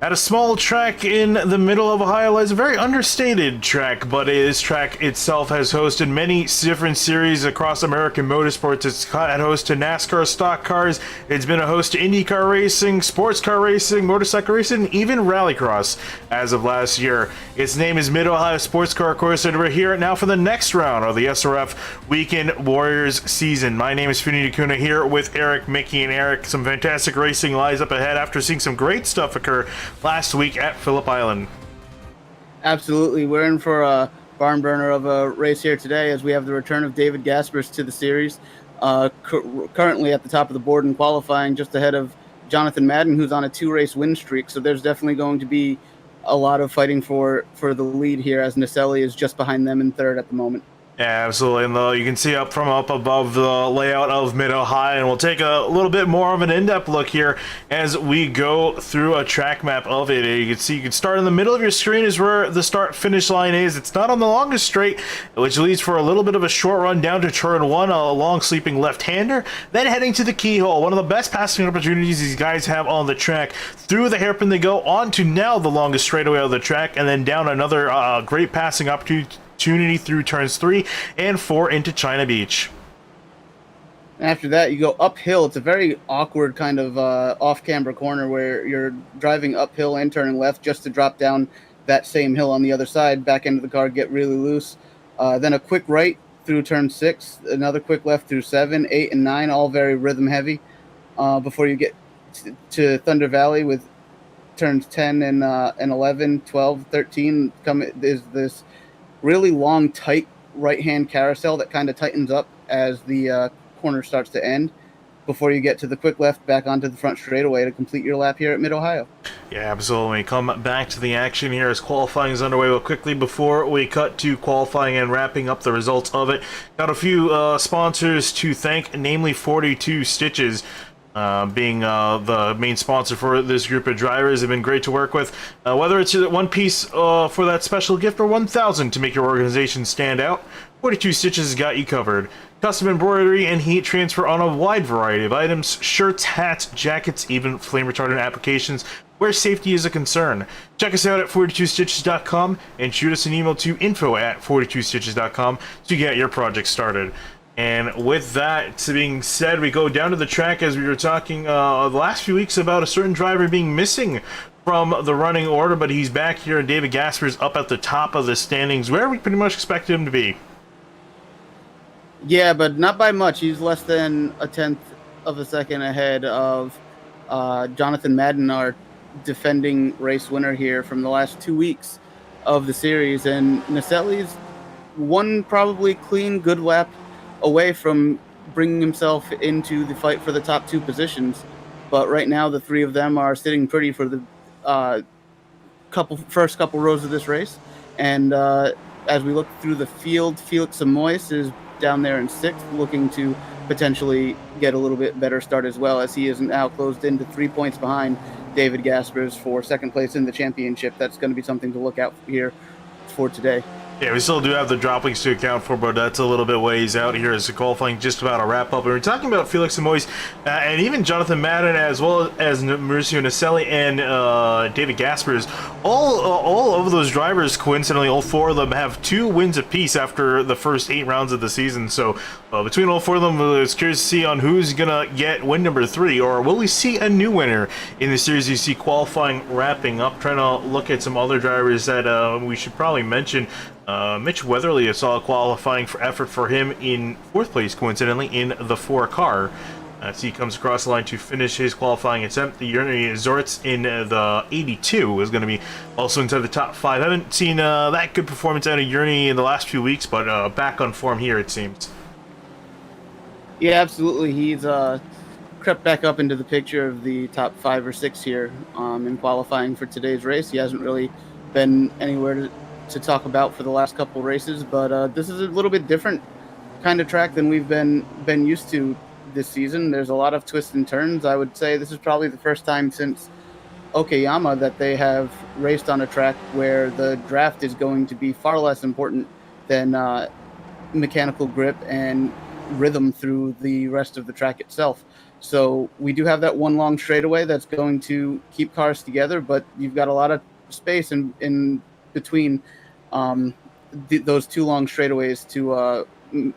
At a small track in the middle of Ohio lies a very understated track, but this track itself has hosted many different series across American motorsports. It's had host to NASCAR stock cars, it's been a host to IndyCar racing, sports car racing, motorcycle racing, and even rallycross as of last year. Its name is Mid-Ohio Sports Car Course, and we're here now for the next round of the SRF Weekend Warriors season. My name is Finny Kuna here with Eric, Mickey, and Eric. Some fantastic racing lies up ahead after seeing some great stuff occur last week at Phillip Island. Absolutely. We're in for a barn burner of a race here today as we have the return of David Gaspers to the series. Currently at the top of the board in qualifying, just ahead of Jonathan Madden, who's on a 2-race win streak. So there's definitely going to be a lot of fighting for the lead here, as Naselli is just behind them in third at the moment. Yeah, absolutely, and you can see up above the layout of Mid-Ohio, and we'll take a little bit more of an in-depth look here as we go through a track map of it. You can start in the middle of your screen is where the start-finish line is. It's not on the longest straight, which leads for a little bit of a short run down to turn 1, a long sleeping left-hander, then heading to the keyhole. One of the best passing opportunities these guys have on the track. Through the hairpin they go, on to now the longest straightaway of the track, and then down another great passing opportunity through turns 3 and 4 into China Beach. After that, you go uphill. It's a very awkward kind of off-camber corner where you're driving uphill and turning left just to drop down that same hill on the other side. Back end of the car, get really loose. Then a quick right through turn 6, another quick left through 7, 8, and 9, all very rhythm heavy before you get to Thunder Valley with turns 10 and 11, 12, 13. Is this really long, tight right-hand carousel that kind of tightens up as the corner starts to end before you get to the quick left back onto the front straightaway to complete your lap here at Mid-Ohio. Yeah, absolutely. Come back to the action here as qualifying is underway. But quickly before we cut to qualifying and wrapping up the results of it, got a few sponsors to thank, namely 42 Stitches. Being the main sponsor for this group of drivers. They've been great to work with. Whether it's one piece for that special gift or 1,000 to make your organization stand out, 42 Stitches has got you covered. Custom embroidery and heat transfer on a wide variety of items, shirts, hats, jackets, even flame retardant applications where safety is a concern. Check us out at 42stitches.com and shoot us an email to info@42stitches.com to get your project started. And with that being said, we go down to the track as we were talking the last few weeks about a certain driver being missing from the running order, but he's back here, and David Gaspers up at the top of the standings, where we pretty much expected him to be. Yeah, but not by much. He's less than a tenth of a second ahead of Jonathan Madden, our defending race winner here from the last 2 weeks of the series. And Naselli's one probably clean, good lap away from bringing himself into the fight for the top 2 positions, but right now the 3 of them are sitting pretty for the first couple rows of this race. And as we look through the field, Felix Samois is down there in 6th, looking to potentially get a little bit better start as well, as he is now closed into 3 points behind David Gaspers for second place in the championship. That's going to be something to look out here for today. Yeah, we still do have the droppings to account for, but that's a little bit ways out here as the qualifying just about to wrap up. And we're talking about Felix Samois and even Jonathan Madden, as well as Mauricio Naselli and David Gaspers. All of those drivers, coincidentally, all 4 of them have 2 wins apiece after the first 8 rounds of the season. So between all 4 of them, it's curious to see on who's going to get win number 3, or will we see a new winner in the series? You see qualifying wrapping up. Trying to look at some other drivers that we should probably mention. Mitch Weatherly, I saw a qualifying effort for him in 4th place, coincidentally, in the 4 car. As he comes across the line to finish his qualifying attempt. The Yuri Zorts in the 82 is going to be also inside the top 5. I haven't seen that good performance out of Yuri in the last few weeks, but back on form here, it seems. Yeah, absolutely. He's crept back up into the picture of the top 5 or 6 here in qualifying for today's race. He hasn't really been anywhere to talk about for the last couple races, but this is a little bit different kind of track than we've been used to this season. There's a lot of twists and turns. I would say this is probably the first time since Okayama that they have raced on a track where the draft is going to be far less important than mechanical grip and rhythm through the rest of the track itself. So we do have that one long straightaway that's going to keep cars together, but you've got a lot of space in between those two long straightaways to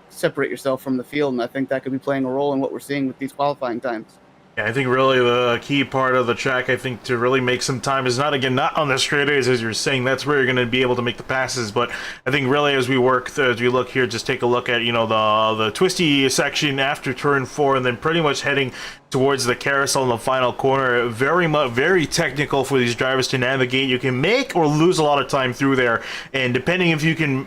separate yourself from the field, and I think that could be playing a role in what we're seeing with these qualifying times. Yeah, I think really the key part of the track, I think, to really make some time is not on the straightaways, as you're saying. That's where you're going to be able to make the passes. But I think really as we look here, just take a look at, the twisty section after turn 4, and then pretty much heading towards the carousel in the final corner. Very technical for these drivers to navigate. You can make or lose a lot of time through there, and depending if you can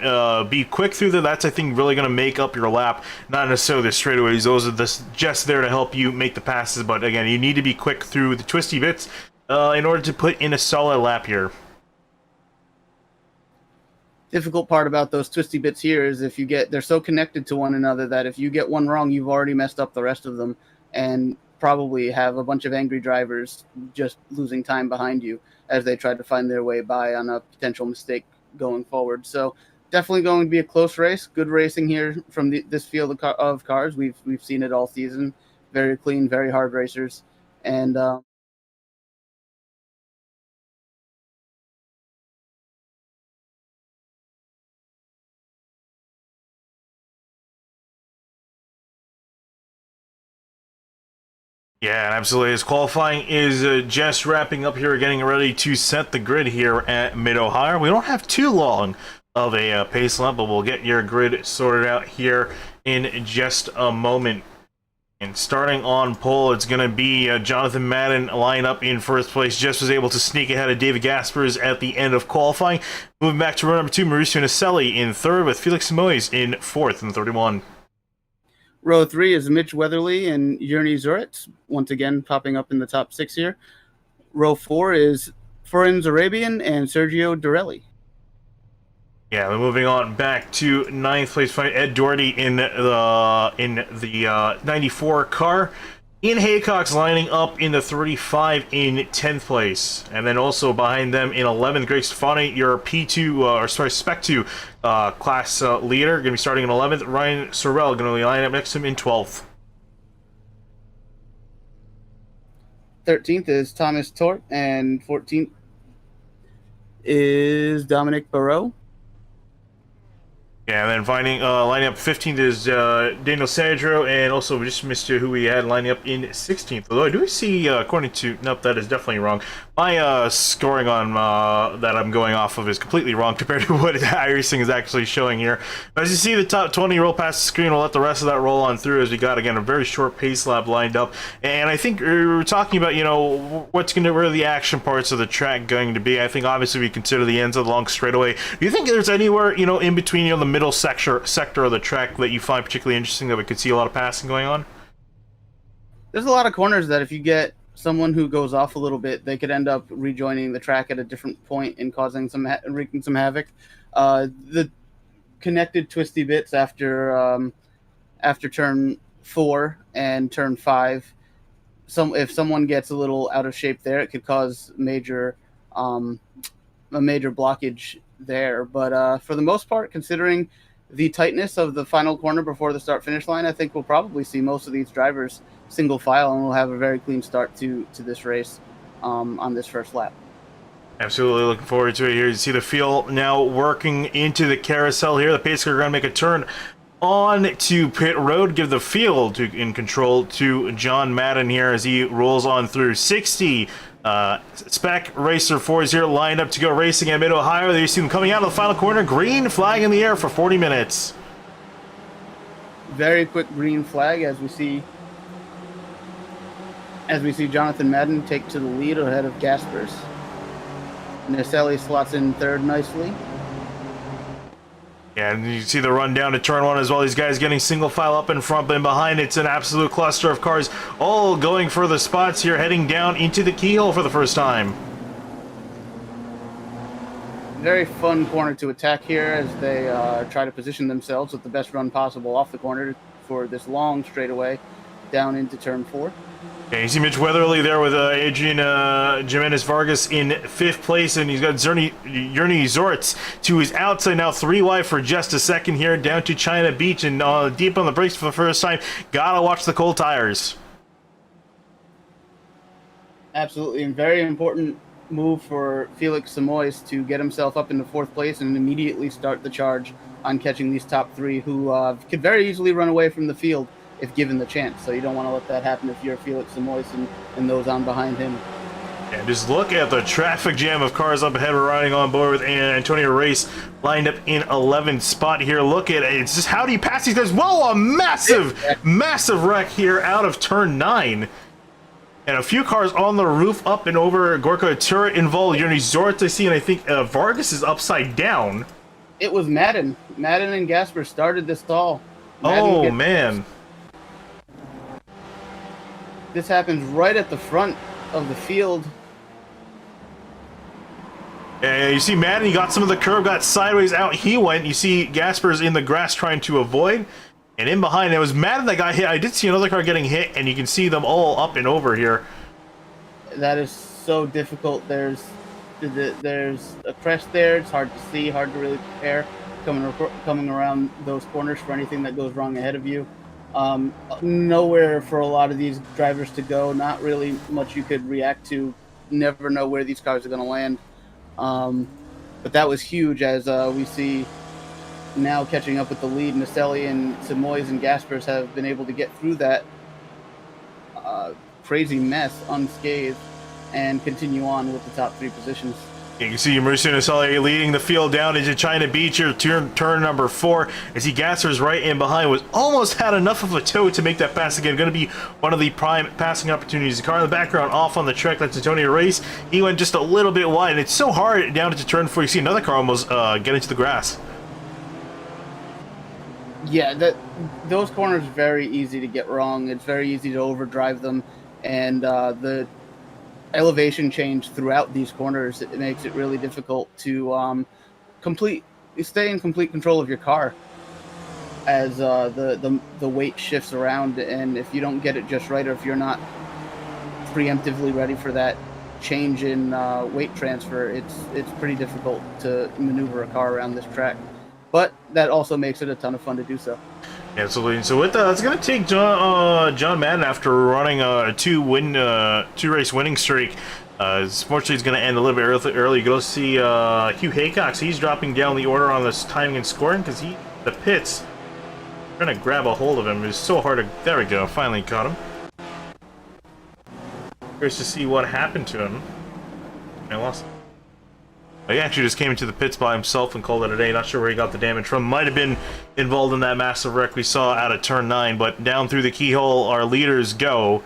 be quick through there, that's, I think, really going to make up your lap. Not necessarily the straightaways; those are just there to help you make the passes. But again, you need to be quick through the twisty bits in order to put in a solid lap here. Difficult part about those twisty bits here is they're so connected to one another that if you get one wrong, you've already messed up the rest of them, and probably have a bunch of angry drivers just losing time behind you as they try to find their way by on a potential mistake going forward. So definitely going to be a close race. Good racing here from this field of cars. We've seen it all season. Very clean, very hard racers, and Yeah, absolutely. As qualifying is just wrapping up here, getting ready to set the grid here at Mid-Ohio. We don't have too long of a pace lap, but we'll get your grid sorted out here in just a moment. And starting on pole, it's going to be Jonathan Madden line up in first place. Just was able to sneak ahead of David Gaspers at the end of qualifying. Moving back to row number 2, Mauricio Naselli in third, with Felix Simoes in fourth and 31. row 3 is Mitch Weatherly and Yerny Zuritz, once again popping up in the top 6 here. Row 4 is Forenz Arabian and Sergio Dorelli. Yeah, we're moving on back to 9th place fight. Ed Doherty in the 94 car. Ian Haycock's lining up in the 35 in 10th place. And then also behind them in 11th, Greg Stefani, your Spec 2 class leader. Going to be starting in 11th. Ryan Sorrell going to line up next to him in 12th. 13th is Thomas Tort, and 14th is Dominic Barreau. Yeah, and then lining up 15th is Daniel Sadro, and also just missed who we had lining up in 16th. Although I do see, according to... Nope, that is definitely wrong. My scoring on that I'm going off of is completely wrong compared to what iRacing is actually showing here. But as you see, the top 20 roll past the screen. We'll let the rest of that roll on through as we got, again, a very short pace lap lined up. And I think we're talking about, what's going to where the action parts of the track going to be. I think obviously we consider the ends of the long straightaway. Do you think there's anywhere, in between, the middle sector of the track that you find particularly interesting that we could see a lot of passing going on? There's a lot of corners that if you get someone who goes off a little bit, they could end up rejoining the track at a different point and wreaking some havoc. The connected twisty bits after turn 4 and turn 5. If someone gets a little out of shape there, it could cause a major blockage there. But for the most part, considering the tightness of the final corner before the start-finish line, I think we'll probably see most of these drivers single file, and we'll have a very clean start to this race on this first lap. Absolutely looking forward to it here. You see the field now working into the carousel here. The pace car are going to make a turn on to pit road, give the field in control to John Madden here as he rolls on through 60. Spec Racer 40 lined up to go racing at Mid-Ohio. There you see them coming out of the final corner. Green flag in the air for 40 minutes. Very quick green flag as we see Jonathan Madden take to the lead ahead of Gaspers. Naselli slots in third nicely. Yeah, and you see the run down to turn 1 as well. These guys getting single file up in front, but behind it's an absolute cluster of cars all going for the spots here, heading down into the keyhole for the first time. Very fun corner to attack here as they try to position themselves with the best run possible off the corner for this long straightaway down into turn 4. Yeah, you see Mitch Weatherly there with Adrian Jimenez Vargas in 5th place, and he's got Yerny Zuritz to his outside now, 3 wide for just a second here, down to China Beach, and deep on the brakes for the first time. Gotta watch the cold tires. Absolutely, and very important move for Felix Samois to get himself up into fourth place and immediately start the charge on catching these top three, who could very easily run away from the field if given the chance. So you don't want to let that happen if you're Felix Samois and those on behind him. And just look at the traffic jam of cars up ahead. We're riding on board with Antonio Race lined up in 11th spot here. Look at it. It's just how do you pass these guys? Whoa, a massive wreck here out of turn 9. And a few cars on the roof up and over. Gorka turret involved. You're Zort I see, and I think Vargas is upside down. It was Madden. Madden and Gasper started this stall. Man. This happens right at the front of the field. You see Madden, he got some of the curve, got sideways out. He went. You see Gasper's in the grass trying to avoid. And in behind, it was Madden that got hit. I did see another car getting hit, and you can see them all up and over here. That is so difficult. There's a crest there. It's hard to see, hard to really prepare coming around those corners for anything that goes wrong ahead of you. Nowhere for a lot of these drivers to go. Not really much you could react to. Never know where these cars are going to land. But that was huge, as we see now catching up with the lead. Naselli and Samois and Gaspers have been able to get through that crazy mess unscathed and continue on with the top 3 positions. You can see Mauricio Naselli leading the field down into China Beach here, turn number 4. As he Gaspers right in behind, was almost had enough of a toe to make that pass again. Going to be one of the prime passing opportunities. The car in the background off on the track, that's Antonio Race. He went just a little bit wide, and it's so hard down into turn 4. You see another car almost get into the grass. Yeah, those corners are very easy to get wrong. It's very easy to overdrive them, and the elevation change throughout these corners, it makes it really difficult to stay in complete control of your car as the weight shifts around. And if you don't get it just right, or if you're not preemptively ready for that change in weight transfer, it's pretty difficult to maneuver a car around this track. But that also makes it a ton of fun to do so. Absolutely. So with that, it's going to take John Madden, after running a two-race winning streak. Fortunately, it's going to end a little bit early. Go see Hugh Haycox. He's dropping down the order on this timing and scoring because the pits trying to grab a hold of him. It's so hard to. There we go. Finally caught him. Curious to see what happened to him. I lost him. He actually just came into the pits by himself and called it a day. Not sure where he got the damage from. Might have been involved in that massive wreck we saw out of turn 9, but down through the keyhole our leaders go.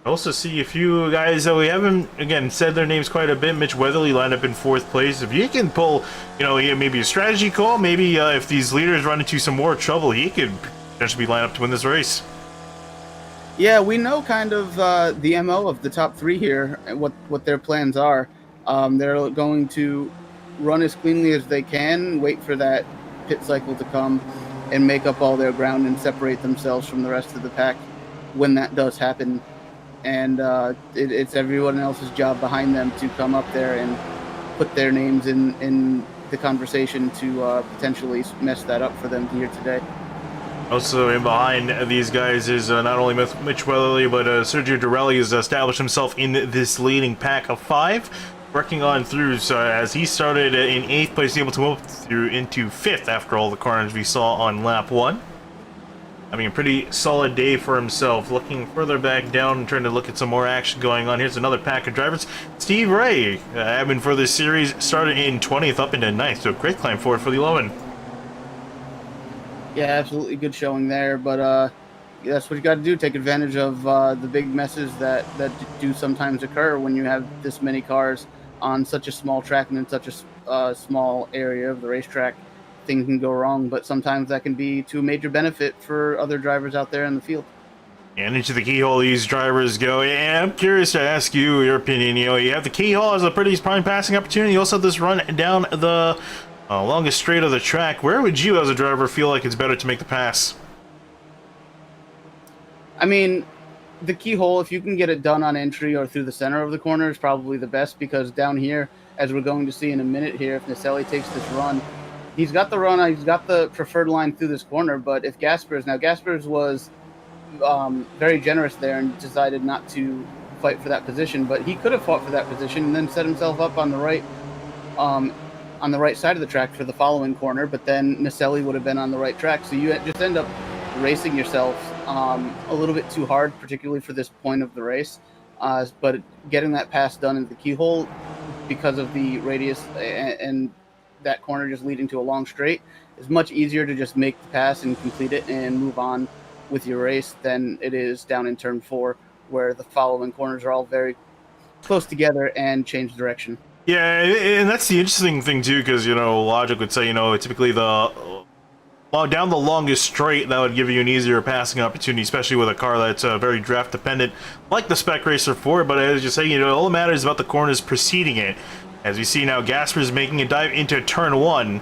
Also see a few guys that we haven't, again, said their names quite a bit. Mitch Weatherly lined up in 4th place. If he can pull, maybe a strategy call, maybe if these leaders run into some more trouble, he could potentially be lined up to win this race. Yeah, we know kind of the MO of the top 3 here, and what their plans are. They're going to run as cleanly as they can, wait for that pit cycle to come, and make up all their ground and separate themselves from the rest of the pack when that does happen. And it's everyone else's job behind them to come up there and put their names in the conversation to potentially mess that up for them here today. Also in behind these guys is not only Mitch Weatherly, but Sergio Dorelli has established himself in this leading pack of 5. Working on through, so as he started in 8th place, able to move through into 5th after all the carnage we saw on lap 1. Having a pretty solid day for himself. Looking further back down and trying to look at some more action going on. Here's another pack of drivers. Steve Ray, admin for this series, started in 20th up into 9th, so a great climb forward for the 11. Yeah, absolutely good showing there, but that's what you got to do. Take advantage of the big messes that do sometimes occur when you have this many cars on such a small track and in such a small area of the racetrack. Things can go wrong, but sometimes that can be to a major benefit for other drivers out there in the field. And into the keyhole these drivers go. And I'm curious to ask you your opinion. You have the keyhole as a pretty prime passing opportunity. You also have this run down the longest straight of the track. Where would you, as a driver, feel like it's better to make the pass? I mean, the keyhole, if you can get it done on entry or through the center of the corner, is probably the best, because down here, as we're going to see in a minute here, if Naselli takes this run, he's got the preferred line through this corner. But if Gaspers was very generous there and decided not to fight for that position, but he could have fought for that position and then set himself up on the right side of the track for the following corner, but then Naselli would have been on the right track. So you just end up racing yourself a little bit too hard, particularly for this point of the race. But getting that pass done in the keyhole because of the radius and that corner just leading to a long straight is much easier to just make the pass and complete it and move on with your race than it is down in turn 4, where the following corners are all very close together and change direction. Yeah, and that's the interesting thing too, because logic would say typically down the longest straight, that would give you an easier passing opportunity, especially with a car that's very draft dependent, like the Spec Racer 4. But as you say, all that matters is about the corners preceding it. As we see now, Gasper's making a dive into turn 1,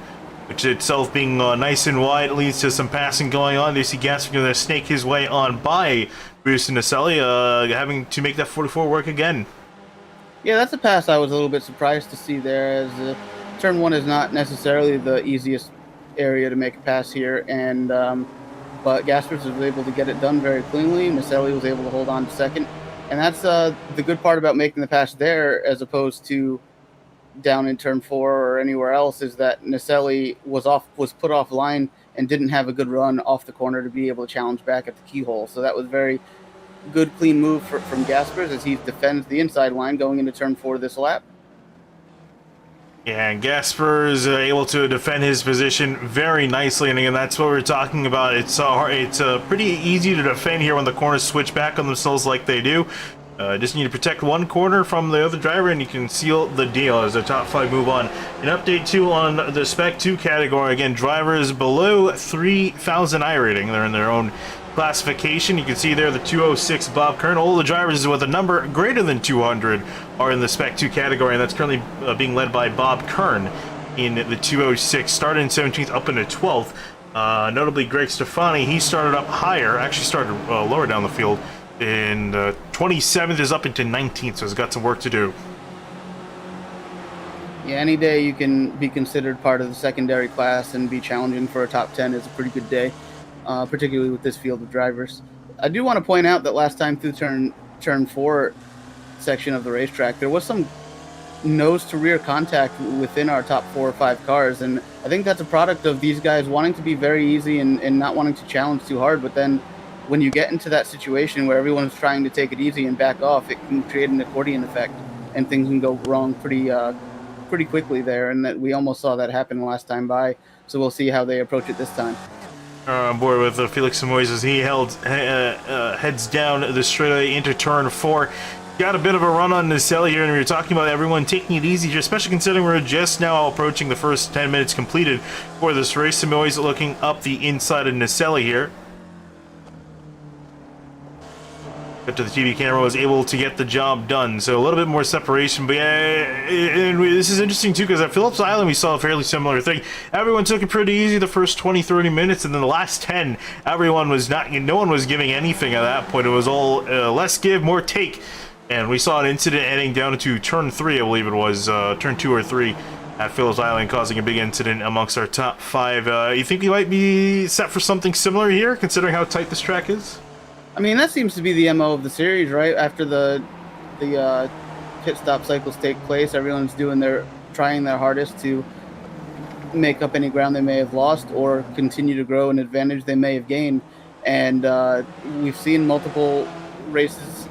which itself being nice and wide leads to some passing going on. They see Gasper going to snake his way on by Bruce and Naselli, having to make that 44 work again. Yeah, that's a pass I was a little bit surprised to see there, as turn 1 is not necessarily the easiest area to make a pass here, and but Gaspers was able to get it done very cleanly. Naselli was able to hold on to second, and that's the good part about making the pass there as opposed to down in turn 4 or anywhere else, is that Naselli was put offline and didn't have a good run off the corner to be able to challenge back at the keyhole. So that was very good, clean move from Gaspers as he defends the inside line going into turn 4 this lap. Yeah, and Gasper's able to defend his position very nicely, and again, that's what we're talking about. It's pretty easy to defend here when the corners switch back on themselves like they do. Just need to protect one corner from the other driver, and you can seal the deal as the top 5 move on. An update, too, on the Spec 2 category. Again, drivers below 3,000 iRating. They're in their own classification. You can see there the 206 Bob Kern. All the drivers with a number greater than 200 are in the Spec 2 category, and that's currently being led by Bob Kern in the 206. Started in 17th, up into 12th. Notably, Greg Stefani, he started up higher, actually started lower down the field. And 27th is up into 19th, so he's got some work to do. Yeah, any day you can be considered part of the secondary class and be challenging for a top 10 is a pretty good day, particularly with this field of drivers. I do want to point out that last time through turn 4 section of the racetrack, there was some nose-to-rear contact within our top 4 or 5 cars, and I think that's a product of these guys wanting to be very easy and not wanting to challenge too hard, but then when you get into that situation where everyone's trying to take it easy and back off, it can create an accordion effect, and things can go wrong pretty quickly there. And that we almost saw that happen the last time by. So we'll see how they approach it this time. On board with Felix Samois as he heads down the straightaway into turn 4. Got a bit of a run on Naselli here, and we were talking about everyone taking it easy, especially considering we're just now approaching the first 10 minutes completed for this race. Samois looking up the inside of Naselli here. Up to the TV camera, was able to get the job done, so a little bit more separation. But yeah, this is interesting too, because at Phillips Island we saw a fairly similar thing. Everyone took it pretty easy the first 20-30 minutes, and then the last 10 everyone was no one was giving anything at that point. It was all less give, more take, and we saw an incident heading down to turn 3, I believe it was turn 2 or 3 at Phillips Island, causing a big incident amongst our top 5. You think we might be set for something similar here, considering how tight this track is? I mean, that seems to be the MO of the series, right? After the pit stop cycles take place, everyone's trying their hardest to make up any ground they may have lost or continue to grow an advantage they may have gained. And we've seen multiple races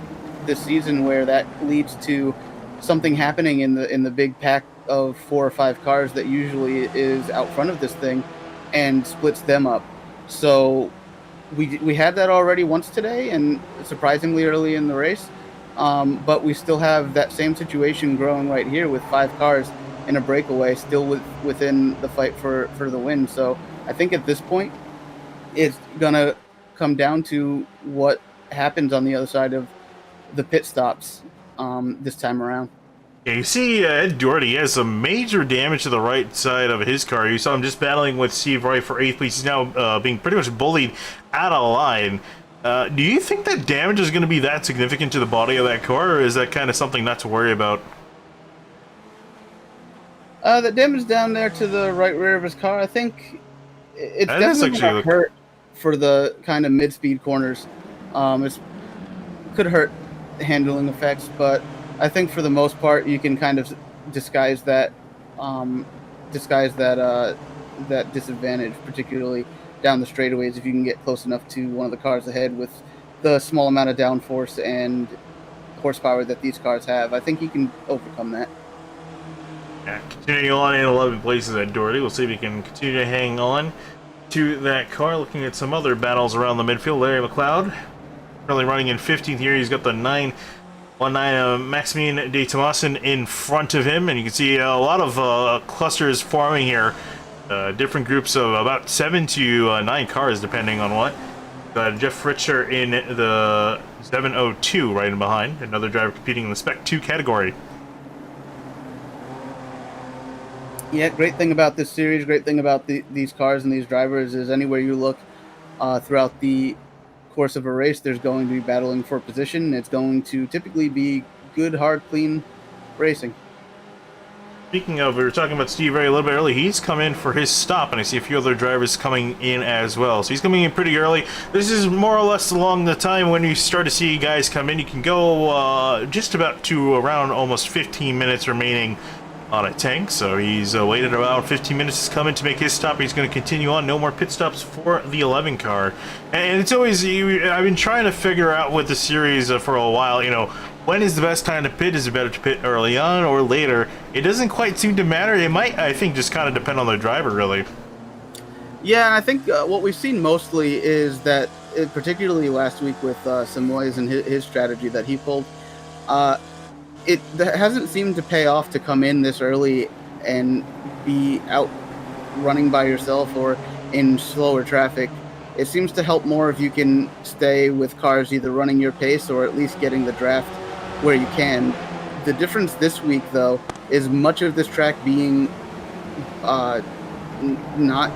this season where that leads to something happening in the big pack of 4 or 5 cars that usually is out front of this thing and splits them up. So we had that already once today, and surprisingly early in the race, but we still have that same situation growing right here with 5 cars in a breakaway still within the fight for the win. So I think at this point it's gonna come down to what happens on the other side of the pit stops this time around. Yeah, you see Ed Doherty has some major damage to the right side of his car. You saw him just battling with Steve Wright for 8th place. He's now being pretty much bullied out of line. Do you think that damage is going to be that significant to the body of that car, or is that kind of something not to worry about? The damage down there to the right rear of his car, I think it's definitely going to hurt for the kind of mid-speed corners. It could hurt handling effects, but I think for the most part you can kind of disguise that um, that disadvantage, particularly down the straightaways, if you can get close enough to one of the cars ahead with the small amount of downforce and horsepower that these cars have. I think you can overcome that. Yeah, continuing on in 11 places at Doherty. We'll see if he can continue to hang on to that car. Looking at some other battles around the midfield, Larry McLeod currently running in 15th here. He's got the 919 Maximilian de Tomasin in front of him, and you can see a lot of clusters forming here. Different groups of about 7 to 9 cars, depending on what. Jeff Richer in the 702 right in behind. Another driver competing in the Spec 2 category. Yeah, great thing about this series, great thing about these cars and these drivers is anywhere you look throughout the course of a race, there's going to be battling for position. It's going to typically be good, hard, clean racing. Speaking of, we were talking about Steve Ray a little bit early. He's come in for his stop, and I see a few other drivers coming in as well. So he's coming in pretty early. This is more or less along the time when you start to see guys come in. You can go just about to around almost 15 minutes remaining on a tank. So he's waited around 15 minutes to come in to make his stop. He's going to continue on. No more pit stops for the 11 car. And it's always, I've been trying to figure out with the series for a while, you know, when is the best time to pit? Is it better to pit early on or later? It doesn't quite seem to matter. It might, I think, just kind of depend on the driver, really. Yeah, and I think what we've seen mostly is that, particularly last week with Simoes and his strategy that he pulled, it hasn't seemed to pay off to come in this early and be out running by yourself or in slower traffic. It seems to help more if you can stay with cars either running your pace or at least getting the draft where you can. The difference this week, though, is much of this track being not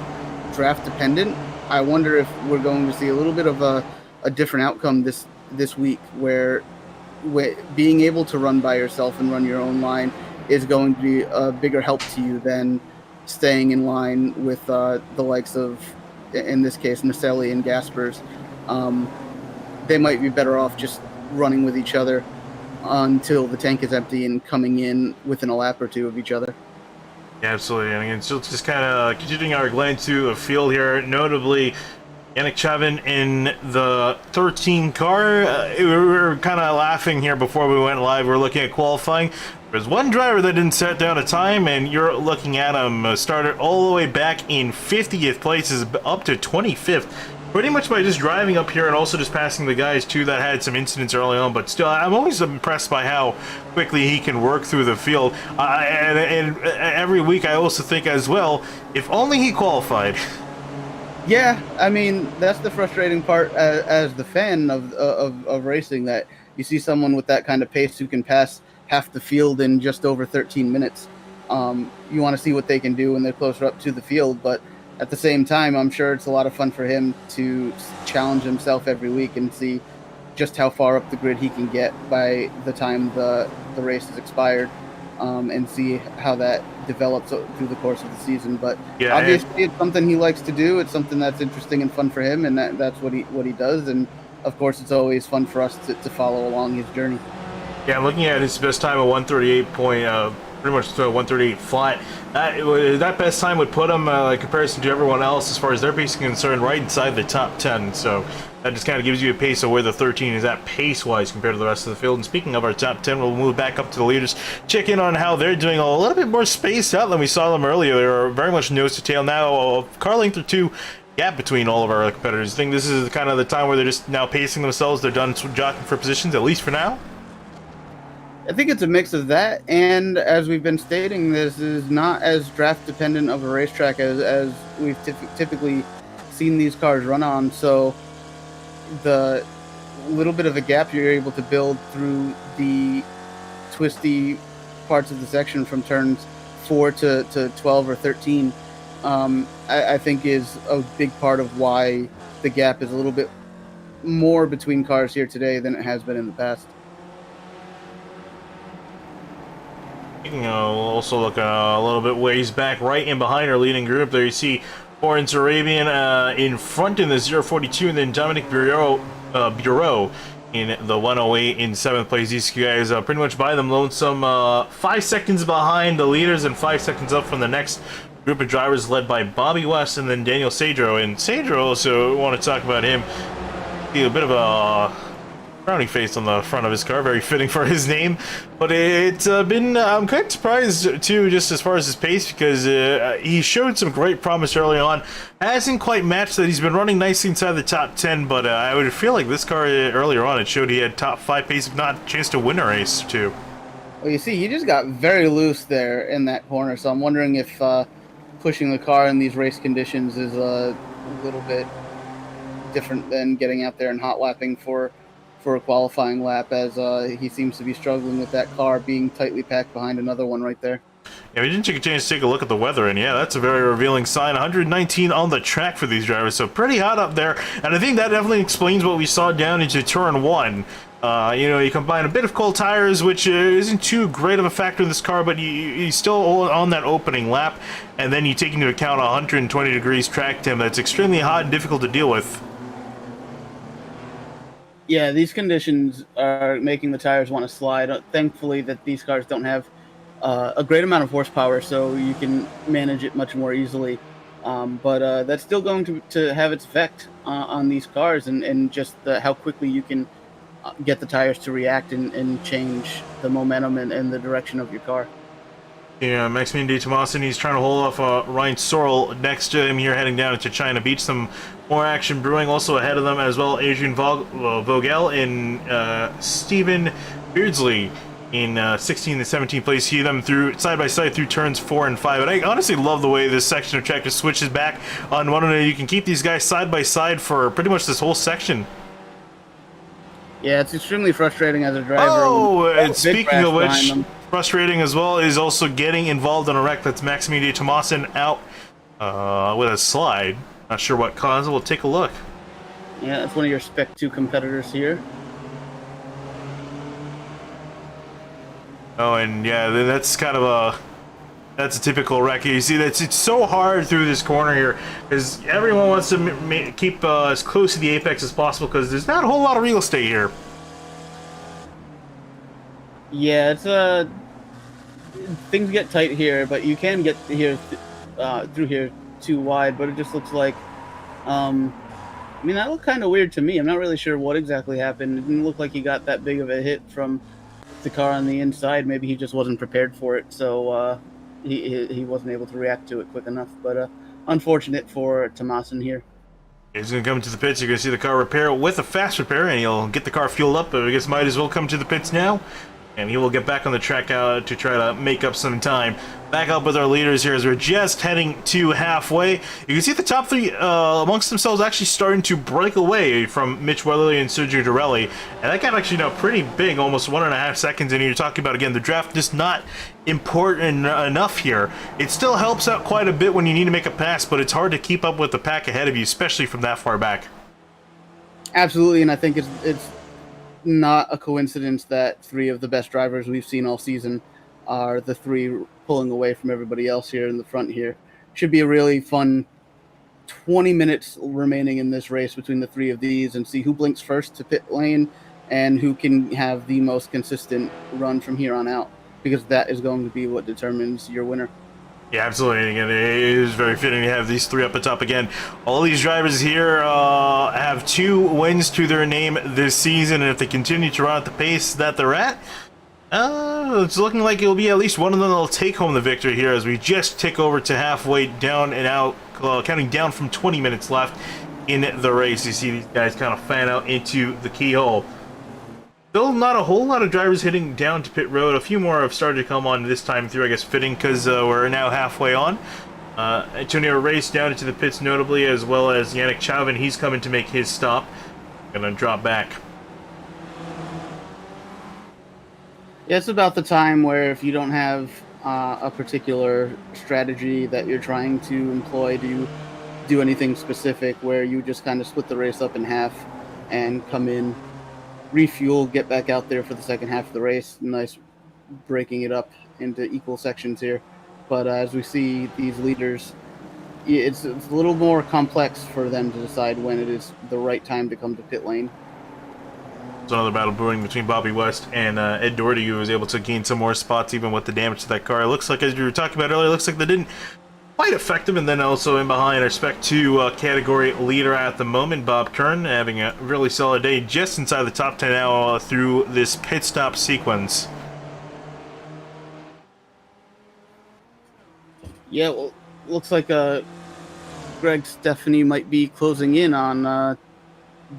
draft dependent. I wonder if we're going to see a little bit of a different outcome this week where being able to run by yourself and run your own line is going to be a bigger help to you than staying in line with the likes of, in this case, Naselli and Gaspers. They might be better off just running with each other until the tank is empty and coming in within a lap or two of each other. Yeah, absolutely. And again, still just kind of continuing our glance to the field here, notably Yannick Chavin in the 13 car. We were kind of laughing here before we went live. We were looking at qualifying. There's one driver that didn't set down a time, and you're looking at him started all the way back in 50th places up to 25th. Pretty much by just driving up here and also just passing the guys too that had some incidents early on, but still, I'm always impressed by how quickly he can work through the field. And every week I also think as well, if only he qualified. Yeah, I mean, that's the frustrating part as the fan of racing, that you see someone with that kind of pace who can pass half the field in just over 13 minutes. You want to see what they can do when they're closer up to the field, but at the same time, I'm sure it's a lot of fun for him to challenge himself every week and see just how far up the grid he can get by the time the race is expired, and see how that develops through the course of the season. But yeah, obviously it's something he likes to do. It's something that's interesting and fun for him, and that's what he does. And of course, it's always fun for us to follow along his journey. Yeah, I'm looking at his best time of 138 pretty much 138 flat. That best time would put him in comparison to everyone else as far as their pace is concerned right inside the top 10. So that just kind of gives you a pace of where the 13 is at pace-wise compared to the rest of the field. And speaking of our top 10, we'll move back up to the leaders, check in on how they're doing a little bit more spaced out than we saw them earlier. They were very much nose to tail. Now, car length or two gap between all of our competitors. I think this is kind of the time where they're just now pacing themselves. They're done jockeying for positions, at least for now. I think it's a mix of that, and as we've been stating, this is not as draft dependent of a racetrack as we've typically seen these cars run on. So the little bit of a gap you're able to build through the twisty parts of the section from turns 4 to 12 or 13, I think is a big part of why the gap is a little bit more between cars here today than it has been in the past. We'll also look a little bit ways back, right in behind our leading group. There you see Florence Arabian in front in the 042, and then Dominic Bureau in the 108 in 7th place. These guys pretty much by them lonesome, 5 seconds behind the leaders and 5 seconds up from the next group of drivers led by Bobby West and then Daniel Sadro. And Sadro, also want to talk about him, a bit of a frowny face on the front of his car, very fitting for his name. But it's been, I'm quite surprised too, just as far as his pace, because he showed some great promise early on. Hasn't quite matched that. He's been running nicely inside the top 10, but I would feel like this car earlier on, it showed he had top 5 pace, if not a chance to win a race too. Well, you see, he just got very loose there in that corner, so I'm wondering if pushing the car in these race conditions is a little bit different than getting out there and hot lapping for a qualifying lap, as he seems to be struggling with that car being tightly packed behind another one right there. Yeah, we didn't take a chance to take a look at the weather, and yeah, that's a very revealing sign. 119 on the track for these drivers, so pretty hot up there, and I think that definitely explains what we saw down into turn 1. You know, you combine a bit of cold tires, which isn't too great of a factor in this car, but you still on that opening lap, and then you take into account 120 degrees track temp. That's extremely hot and difficult to deal with. Yeah, these conditions are making the tires want to slide. Thankfully that these cars don't have a great amount of horsepower, so you can manage it much more easily. But that's still going to have its effect on these cars, and just how quickly you can get the tires to react and change the momentum and the direction of your car. Yeah, Maximilian De Tomasin, he's trying to hold off Ryan Sorrell next to him here, heading down into China Beach. Some more action brewing. Also ahead of them as well, Adrian Vogel and Stephen Beardsley in 16th and 17th place. See them through side by side through turns 4 and 5. And I honestly love the way this section of track just switches back on one another. You can keep these guys side by side for pretty much this whole section. Yeah, it's extremely frustrating as a driver. Oh, and speaking of which, frustrating as well is also getting involved in a wreck. That's Maximilian De Tomasin out with a slide. Not sure what caused it. We'll take a look. Yeah, that's one of your Spec 2 competitors here. Oh, and yeah, that's kind of that's a typical wreck. You see, it's so hard through this corner here because everyone wants to keep as close to the apex as possible because there's not a whole lot of real estate here. Yeah, it's things get tight here, but you can get here through here too wide. But it just looks like, I mean, that looked kind of weird to me. I'm not really sure what exactly happened. It didn't look like he got that big of a hit from the car on the inside. Maybe he just wasn't prepared for it, so he wasn't able to react to it quick enough. But unfortunate for Tomasin here. He's going to come to the pits. You're going to see the car repair with a fast repair, and he'll get the car fueled up. But I guess might as well come to the pits now. And he will get back on the track to try to make up some time. Back up with our leaders here as we're just heading to halfway. You can see the top three amongst themselves actually starting to break away from Mitch Weatherly and Sergio Dorelli. And that got actually now pretty big, almost 1.5 seconds. And you're talking about, again, the draft is not important enough here. It still helps out quite a bit when you need to make a pass, but it's hard to keep up with the pack ahead of you, especially from that far back. Absolutely, and I think it's not a coincidence that 3 of the best drivers we've seen all season are the 3 pulling away from everybody else here in the front here. Should be a really fun 20 minutes remaining in this race between the 3 of these, and see who blinks first to pit lane and who can have the most consistent run from here on out, because that is going to be what determines your winner. Yeah, absolutely. And it is very fitting to have these 3 up atop again. All these drivers here have 2 wins to their name this season, and if they continue to run at the pace that they're at, it's looking like it'll be at least one of them that'll take home the victory here as we just tick over to halfway down and out, counting down from 20 minutes left in the race. You see these guys kind of fan out into the keyhole. Still not a whole lot of drivers hitting down to pit road. A few more have started to come on this time through, I guess fitting, because we're now halfway on. Antonio Reyes down into the pits notably, as well as Yannick Chauvin. He's coming to make his stop. Gonna drop back. Yeah, it's about the time where if you don't have a particular strategy that you're trying to employ to do anything specific, where you just kind of split the race up in half and come in, refuel, get back out there for the second half of the race. Nice breaking it up into equal sections here. But as we see these leaders, it's a little more complex for them to decide when it is the right time to come to pit lane. There's another battle brewing between Bobby West and Ed Doherty, who was able to gain some more spots even with the damage to that car. It looks like, as you were talking about earlier, it looks like they didn't quite affect him. And then also in behind our Spec 2 category leader at the moment, Bob Kern, having a really solid day, just inside the top 10 now through this pit stop sequence. Yeah, well, looks like Greg Stephanie might be closing in on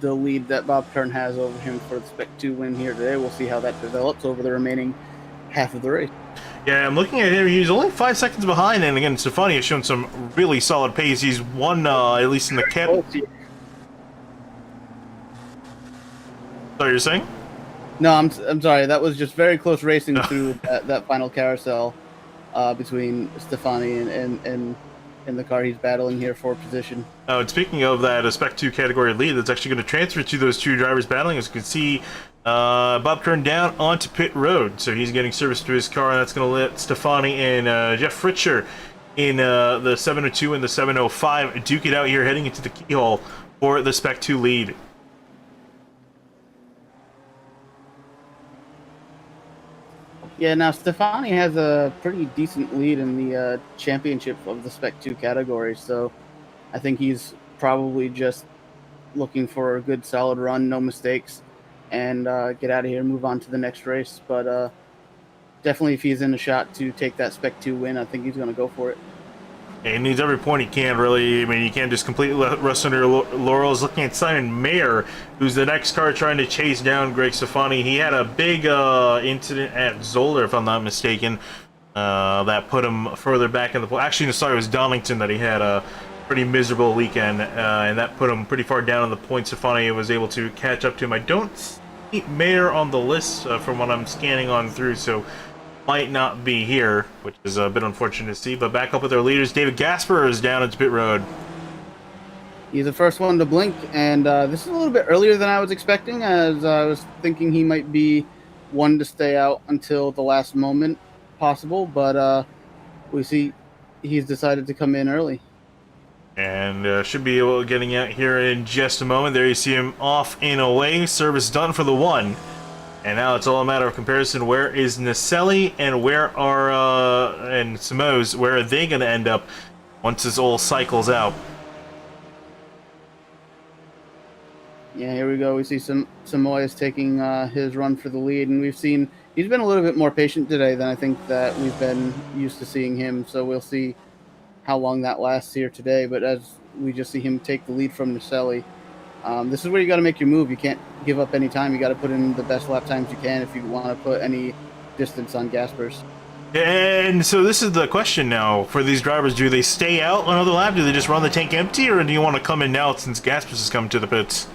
the lead that Bob Kern has over him for the Spec 2 win here today. We'll see how that develops over the remaining half of the race. Yeah, I'm looking at him. He's only 5 seconds behind, and again, Stefani has shown some really solid pace. He's won, at least in the cap. Sorry, you're saying? No, I'm sorry. That was just very close racing through that final carousel between Stefani and the car he's battling here for position. Oh, and speaking of that, a Spec 2 category lead that's actually going to transfer to those two drivers battling. As you can see, Bob Kern down onto pit road, so he's getting service to his car, and that's going to let Stefani and Jeff Fritcher in the 702 and the 705 duke it out here, heading into the keyhole for the Spec 2 lead. Yeah, now Stefani has a pretty decent lead in the championship of the Spec 2 category, so I think he's probably just looking for a good solid run, no mistakes, and get out of here and move on to the next race. But definitely if he's in a shot to take that Spec 2 win, I think he's going to go for it. He needs every point he can, really. I mean, you can't just completely rest under your laurels. Looking at Simon Mayer, who's the next car trying to chase down Greg Stefani. He had a big incident at Zoller, if I'm not mistaken, that put him further back in the... Actually, sorry, it was Donington that he had a pretty miserable weekend, and that put him pretty far down on the points. Stefani was able to catch up to him. I don't see Mayer on the list from what I'm scanning on through, so... might not be here, which is a bit unfortunate to see. But back up with our leaders, David Gasper is down into pit road. He's the first one to blink, and this is a little bit earlier than I was expecting, as I was thinking he might be one to stay out until the last moment possible, but we see he's decided to come in early. And should be able to getting out here in just a moment. There you see him off and away. Service done for the one. And now it's all a matter of comparison. Where is Naselli and where are and Simoes? Where are they going to end up once this all cycles out? Yeah, here we go. We see Simoes taking his run for the lead, and we've seen he's been a little bit more patient today than I think that we've been used to seeing him. So we'll see how long that lasts here today. But as we just see him take the lead from Naselli. This is where you got to make your move. You can't give up any time. You got to put in the best lap times you can if you want to put any distance on Gaspers. And so this is the question now for these drivers. Do they stay out another lap? Do they just run the tank empty? Or do you want to come in now since Gaspers has come to the pits?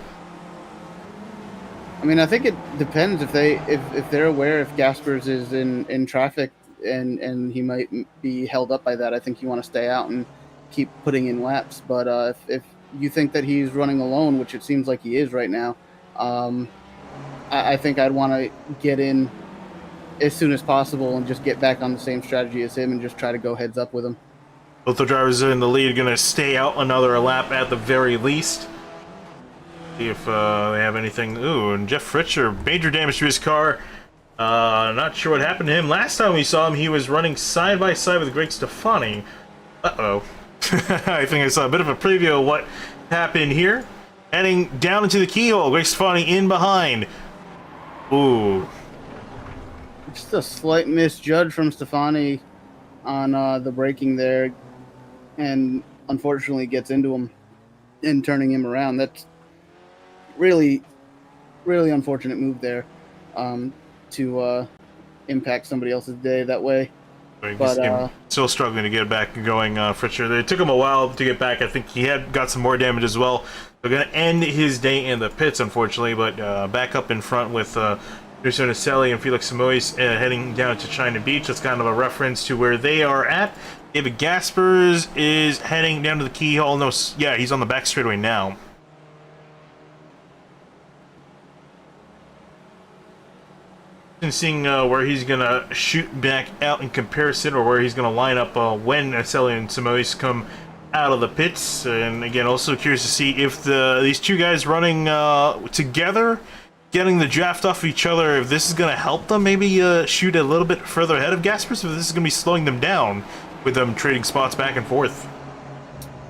I mean, I think it depends if they're aware if Gaspers is in traffic and he might be held up by that. I think you want to stay out and keep putting in laps. But if you think that he's running alone, which it seems like he is right now, I think I'd want to get in as soon as possible and just get back on the same strategy as him and just try to go heads up with him. Both the drivers in the lead are going to stay out another lap at the very least. See if they have anything. Ooh, and Jeff Fritcher, major damage to his car. Not sure what happened to him. Last time we saw him, he was running side by side with Greg Stefani. Uh-oh. I think I saw a bit of a preview of what happened here. Heading down into the keyhole. Greg Stefani in behind. Ooh. Just a slight misjudge from Stefani on the braking there, and unfortunately gets into him and turning him around. That's really, really unfortunate move there to impact somebody else's day that way. But still struggling to get back and going, Fritcher. It took him a while to get back. I think he had got some more damage as well. They're going to end his day in the pits, unfortunately, but back up in front with Nusso Naselli and Felix Simoes heading down to China Beach. That's kind of a reference to where they are at. David Gaspers is heading down to the keyhole. No, yeah, he's on the back straightaway now. And seeing where he's going to shoot back out in comparison, or where he's going to line up when Naselli and Simoes come out of the pits. And again, also curious to see if these two guys running together, getting the draft off each other, if this is going to help them maybe shoot a little bit further ahead of Gaspers, if this is going to be slowing them down with them trading spots back and forth.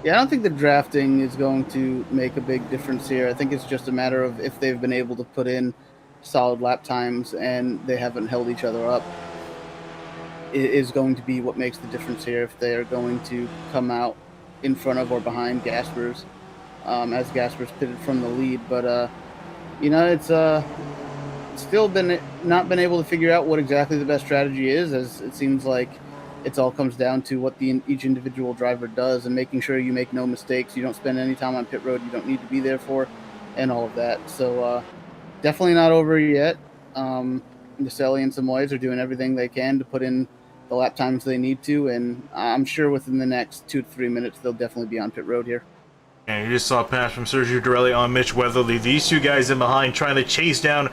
Yeah, I don't think the drafting is going to make a big difference here. I think it's just a matter of if they've been able to put in solid lap times and they haven't held each other up. It is going to be what makes the difference here if they are going to come out in front of or behind Gaspers, as Gaspers pitted from the lead. But, you know, it's still not been able to figure out what exactly the best strategy is, as it seems like it all comes down to what each individual driver does and making sure you make no mistakes. You don't spend any time on pit road you don't need to be there for, and all of that. So definitely not over yet. Naselli and Samoyeds are doing everything they can to put in the lap times they need to, and I'm sure within the next 2 to 3 minutes they'll definitely be on pit road here. And you just saw a pass from Sergio Dorelli on Mitch Weatherly. These two guys in behind trying to chase down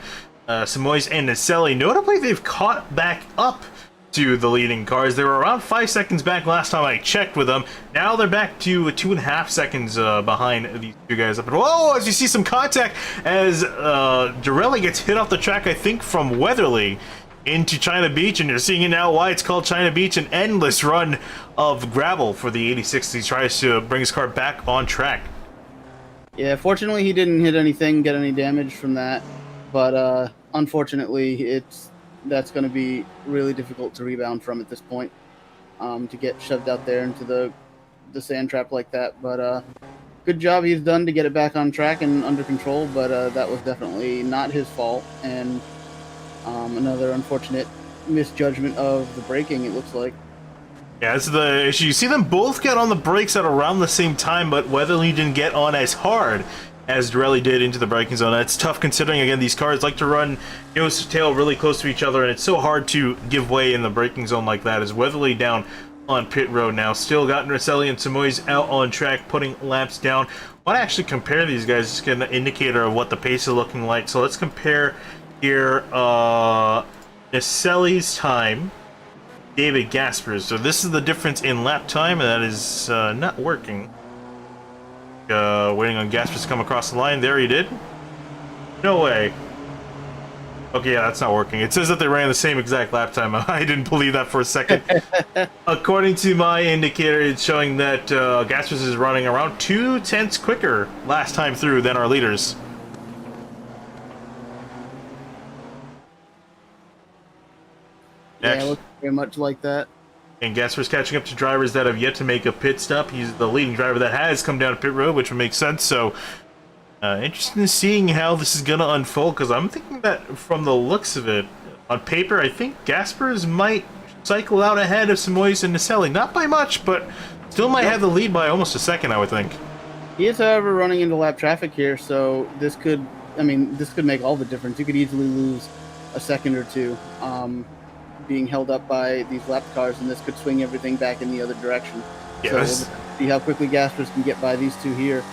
Samoyeds and Naselli. Notably, they've caught back up to the leading cars. They were around 5 seconds back last time I checked with them. Now they're back to 2.5 seconds behind these two guys up. And whoa, as you see some contact as Dorelli gets hit off the track, I think from Weatherly into China Beach, and you're seeing it now why it's called China Beach, an endless run of gravel for the 86. He tries to bring his car back on track. Yeah, fortunately he didn't hit anything, get any damage from that, but unfortunately that's going to be really difficult to rebound from at this point, to get shoved out there into the sand trap like that. But good job he's done to get it back on track and under control, but that was definitely not his fault, and another unfortunate misjudgment of the braking, it looks like. Yeah, that's the issue. You see them both get on the brakes at around the same time, but Weatherly didn't get on as hard as Dorelli did into the braking zone. That's tough considering, again, these cars like to run nose to tail really close to each other, and it's so hard to give way in the braking zone like that. As Weatherly down on pit road now. Still got Naselli and Samoyeds out on track, putting laps down. I want to actually compare these guys, just get an indicator of what the pace is looking like. So let's compare here Naselli's time, David Gaspers. So this is the difference in lap time, and that is not working. Waiting on Gaspers to come across the line. There he did. No way. Okay, yeah, that's not working. It says that they ran the same exact lap time. I didn't believe that for a second. According to my indicator, it's showing that Gaspers is running around 0.2 quicker last time through than our leaders. Yeah, it looks very much like that. And Gasper's catching up to drivers that have yet to make a pit stop. He's the leading driver that has come down to pit road, which would make sense. So, interested in seeing how this is going to unfold, because I'm thinking that from the looks of it, on paper, I think Gaspers might cycle out ahead of Samoyeds and Naselli. Not by much, but still might have the lead by almost a second, I would think. He is, however, running into lap traffic here, so this could make all the difference. You could easily lose a second or two. Being held up by these lap cars, and this could swing everything back in the other direction. Yes. So we'll see how quickly Gaspers can get by these two here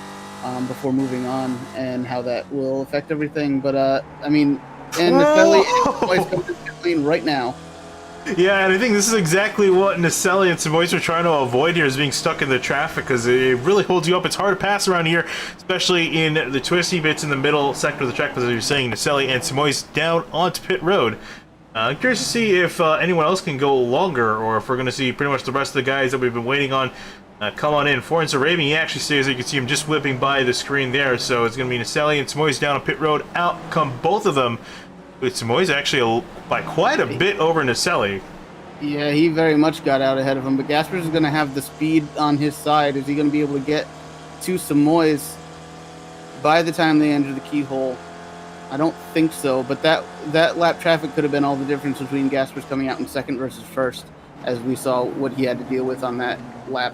before moving on, and how that will affect everything. But and Naselli is coming to clean right now. Yeah, and I think this is exactly what Naselli and Samoyeds are trying to avoid here, is being stuck in the traffic, because it really holds you up. It's hard to pass around here, especially in the twisty bits in the middle sector of the track, as you're saying, Naselli and Samoyeds down onto pit road. I'm curious to see if anyone else can go longer, or if we're going to see pretty much the rest of the guys that we've been waiting on come on in. Florence Arabian, he actually stays, you can see him just whipping by the screen there, so it's going to be Naselli and Samoyeds down on pit road. Out come both of them, with Samoyeds actually by quite a bit over Naselli. Yeah, he very much got out ahead of him, but Gaspers is going to have the speed on his side. Is he going to be able to get to Samoyeds by the time they enter the keyhole? I don't think so, but that lap traffic could have been all the difference between Gaspers coming out in second versus first, as we saw what he had to deal with on that lap.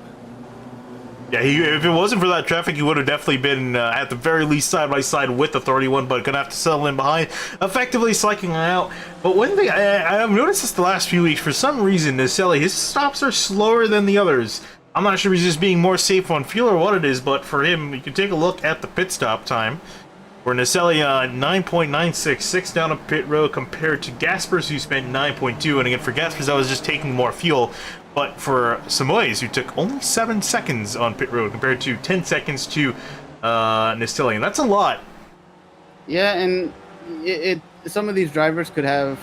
Yeah, if it wasn't for that traffic, he would have definitely been at the very least side by side with the 31, but gonna have to settle in behind, effectively cycling out. But one thing I've noticed this the last few weeks, for some reason, Naselli, his stops are slower than the others. I'm not sure if he's just being more safe on fuel or what it is, but for him, you can take a look at the pit stop time. For Naselli, 9.966 down a pit road compared to Gaspers, who spent 9.2. And again, for Gaspers, I was just taking more fuel. But for Samoyeds, who took only 7 seconds on pit road compared to 10 seconds to Naselli. And that's a lot. Yeah, and Some of these drivers could have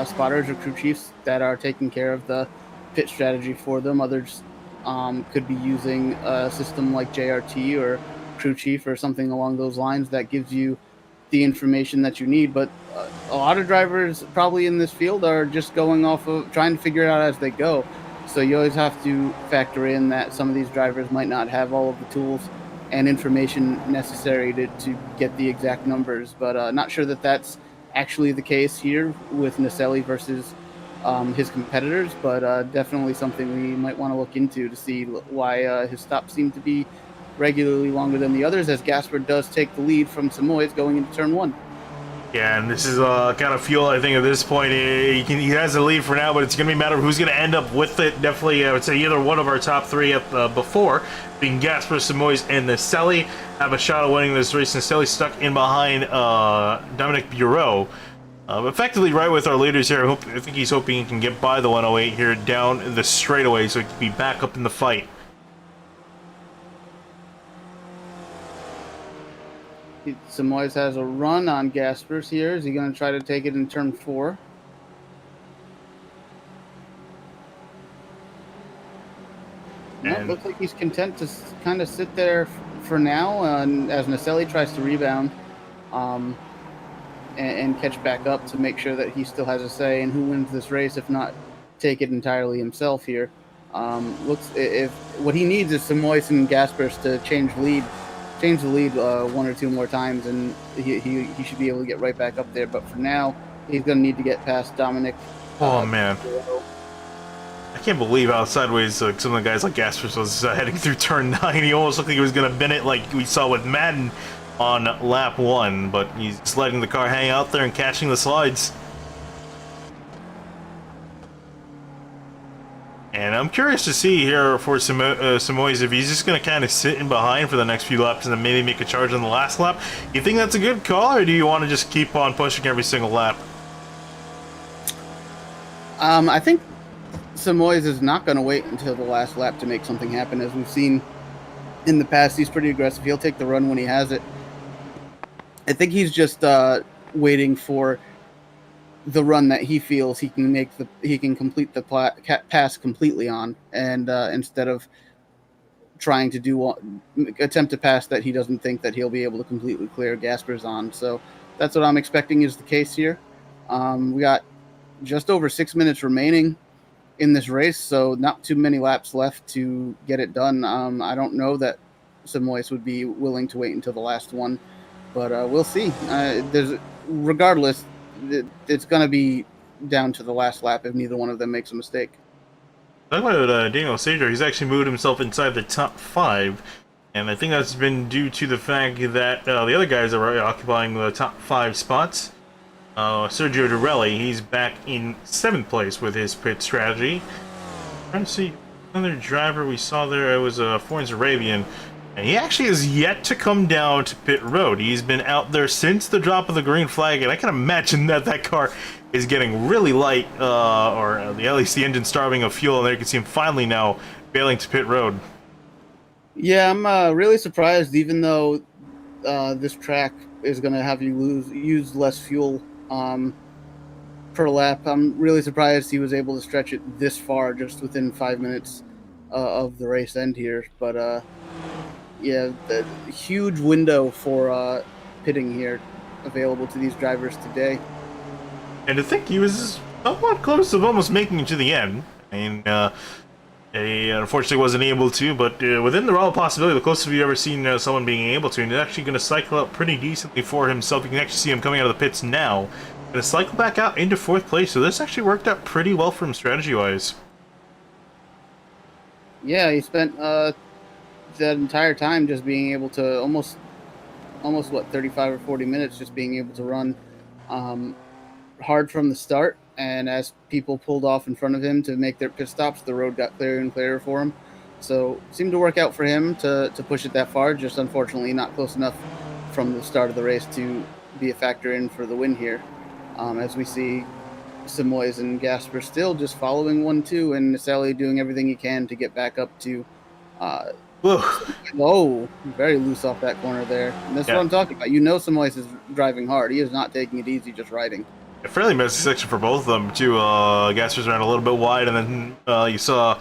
spotters or crew chiefs that are taking care of the pit strategy for them. Others could be using a system like JRT or crew chief or something along those lines that gives you the information that you need. But a lot of drivers probably in this field are just going off of trying to figure it out as they go. So you always have to factor in that some of these drivers might not have all of the tools and information necessary to get the exact numbers. But not sure that that's actually the case here with Naselli versus his competitors, but definitely something we might want to look into to see why his stops seem to be regularly longer than the others, as Gasper does take the lead from Samoyed going into turn 1. Yeah, and this is kind of fuel, I think, at this point. He has the lead for now, but it's going to be a matter of who's going to end up with it. Definitely, I would say either one of our top three up before, being Gasper, Samoyed, and Naselli, have a shot at winning this race. Naselli stuck in behind Dominic Bureau. Effectively right with our leaders here. I think he's hoping he can get by the 108 here down the straightaway so he can be back up in the fight. Samoyed has a run on Gaspers here. Is he going to try to take it in turn 4? No, looks like he's content to kind of sit there for now, as Naselli tries to rebound and catch back up to make sure that he still has a say in who wins this race, if not take it entirely himself here. Looks if what he needs is Samoyed and Gaspers to change the lead one or two more times, and he should be able to get right back up there. But for now, he's going to need to get past Dominic. Oh, man. I can't believe how sideways some of the guys like Gaspers was heading through turn 9. He almost looked like he was going to bin it like we saw with Madden on lap 1, but he's just letting the car hang out there and catching the slides. And I'm curious to see here for Samoyed if he's just going to kind of sit in behind for the next few laps and then maybe make a charge on the last lap. You think that's a good call, or do you want to just keep on pushing every single lap? I think Samoyed is not going to wait until the last lap to make something happen. As we've seen in the past, he's pretty aggressive. He'll take the run when he has it. I think he's just waiting for the run that he feels he can complete the pass completely on, and instead of trying to attempt a pass that he doesn't think that he'll be able to completely clear Gaspers on. So that's what I'm expecting is the case here. We got just over 6 minutes remaining in this race, so not too many laps left to get it done. I don't know that Samoyed would be willing to wait until the last one, but we'll see. Regardless, it's going to be down to the last lap if neither one of them makes a mistake. Talking about Daniel Sager, he's actually moved himself inside the top 5, and I think that's been due to the fact that the other guys are occupying the top 5 spots. Sergio Dorelli, he's back in 7th place with his pit strategy. I'm trying to see another driver we saw there. It was Forns Arabian. And he actually has yet to come down to pit road. He's been out there since the drop of the green flag, and I can imagine that car is getting really light, or at least the engine starving of fuel, and there you can see him finally now bailing to pit road. Yeah, I'm really surprised, even though this track is going to have you use less fuel per lap. I'm really surprised he was able to stretch it this far just within 5 minutes of the race end here. But yeah, the huge window for pitting here available to these drivers today. And to think he was somewhat close to almost making it to the end. I mean, he unfortunately wasn't able to, but within the realm of possibility, the closest we've ever seen someone being able to, and he's actually going to cycle up pretty decently for himself. You can actually see him coming out of the pits now. Going to cycle back out into 4th place, so this actually worked out pretty well for him strategy-wise. Yeah, he spent that entire time just being able to almost what, 35 or 40 minutes just being able to run hard from the start, and as people pulled off in front of him to make their pit stops, the road got clearer and clearer for him. So seemed to work out for him to push it that far, just unfortunately not close enough from the start of the race to be a factor in for the win here. As we see Samoyed and Gasper still just following 1-2, and Naselli doing everything he can to get back up to Whoa. Whoa, very loose off that corner there. And that's Yeah. what I'm talking about. You know Samois is driving hard. He is not taking it easy, just riding. A fairly messy section for both of them, too. Gaspers ran a little bit wide, and then you saw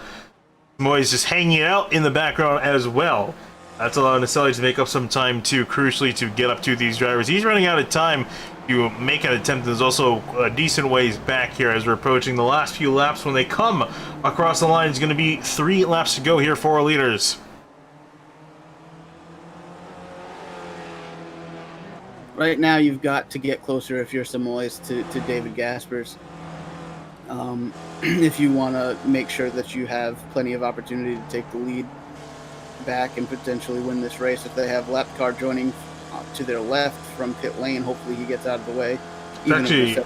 Moyes just hanging out in the background as well. That's allowing Naselli to make up some time, too, crucially, to get up to these drivers. He's running out of time to make an attempt. There's also a decent ways back here as we're approaching the last few laps. When they come across the line, it's going to be 3 laps to go here for our leaders. Right now, you've got to get closer if you're Samois to David Gaspers. If you want to make sure that you have plenty of opportunity to take the lead back and potentially win this race. If they have lap car joining to their left from pit lane, hopefully he gets out of the way. It's actually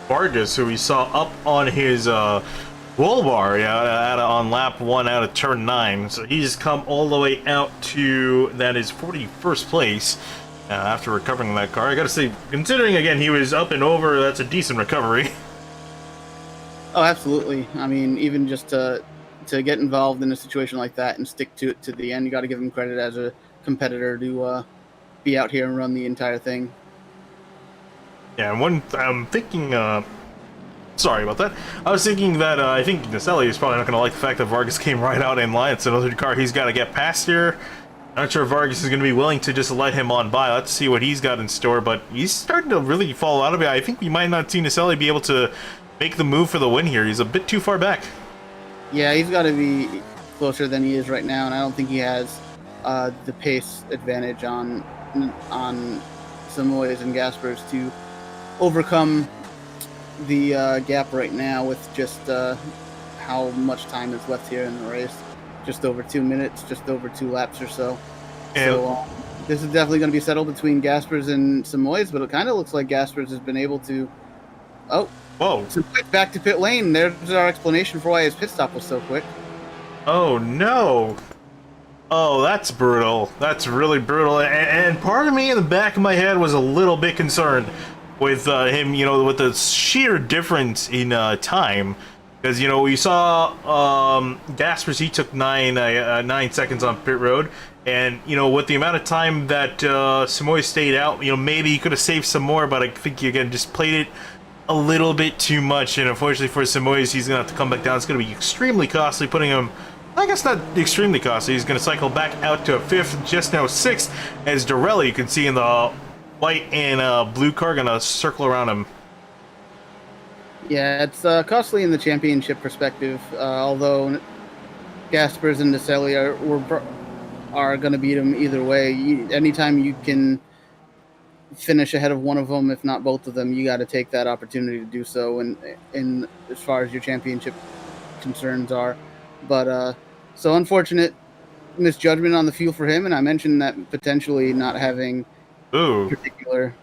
Vargas, who we saw up on his roll bar on lap 1 out of turn 9. So he's come all the way out to that is 41st place after recovering that car. I gotta say, considering again he was up and over, that's a decent recovery. Oh, absolutely. I mean, even just to get involved in a situation like that and stick to it to the end, you got to give him credit as a competitor to be out here and run the entire thing. Yeah, and I'm thinking, sorry about that. I was thinking that I think Naselli is probably not going to like the fact that Vargas came right out in line. It's another car he's got to get past here. Not sure if Vargas is going to be willing to just let him on by. Let's see what he's got in store, but he's starting to really fall out of it. I think we might not see Naselli be able to make the move for the win here. He's a bit too far back. Yeah, he's got to be closer than he is right now, and I don't think he has the pace advantage on Samois and Gaspers to overcome the gap right now with just how much time is left here in the race. Just over 2 minutes, just over 2 laps or so. Yeah. So this is definitely going to be settled between Gaspers and Samois, but it kind of looks like Gaspers has been able to... Oh, whoa. so back to pit lane. There's our explanation for why his pit stop was so quick. Oh, no. Oh, that's brutal. That's really brutal. And part of me in the back of my head was a little bit concerned with him, you know, with the sheer difference in time. Because, you know, we saw Gaspers, he took 9 seconds on pit road. And, you know, with the amount of time that Samoy stayed out, you know, maybe he could have saved some more. But I think he, again, just played it a little bit too much. And unfortunately for Samoy, he's going to have to come back down. It's going to be extremely costly, putting him... I guess not extremely costly. He's going to cycle back out to a 5th, just now 6th, as Dorelli, you can see in the white and blue car, going to circle around him. Yeah, it's costly in the championship perspective, although Gaspers and Naselli are going to beat him either way. Anytime you can finish ahead of one of them, if not both of them, you got to take that opportunity to do so, and as far as your championship concerns are. But so unfortunate misjudgment on the fuel for him, and I mentioned that potentially not having particular...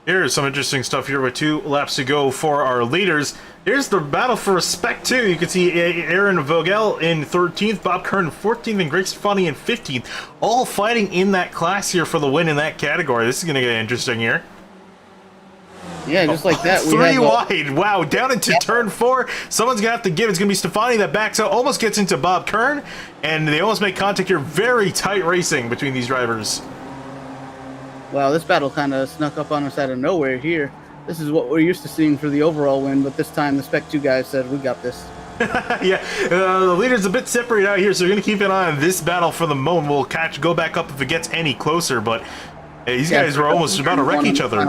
Here's some interesting stuff here with 2 laps to go for our leaders. Here's the battle for Spec 2. You can see Aaron Vogel in 13th, Bob Kern 14th, and Greg Stefani in 15th. All fighting in that class here for the win in that category. This is going to get interesting here. Yeah, just like that. 3 wide. Wow, down into turn 4. Someone's going to have to give. It's going to be Stefani that backs out, almost gets into Bob Kern, and they almost make contact here. Very tight racing between these drivers. Wow, this battle kind of snuck up on us out of nowhere here. This is what we're used to seeing for the overall win, but this time the Spec 2 guys said, we got this. Yeah, the leader's a bit separated out here, so we're going to keep an eye on this battle for the moment. We'll go back up if it gets any closer, but these guys were almost about to wreck each other.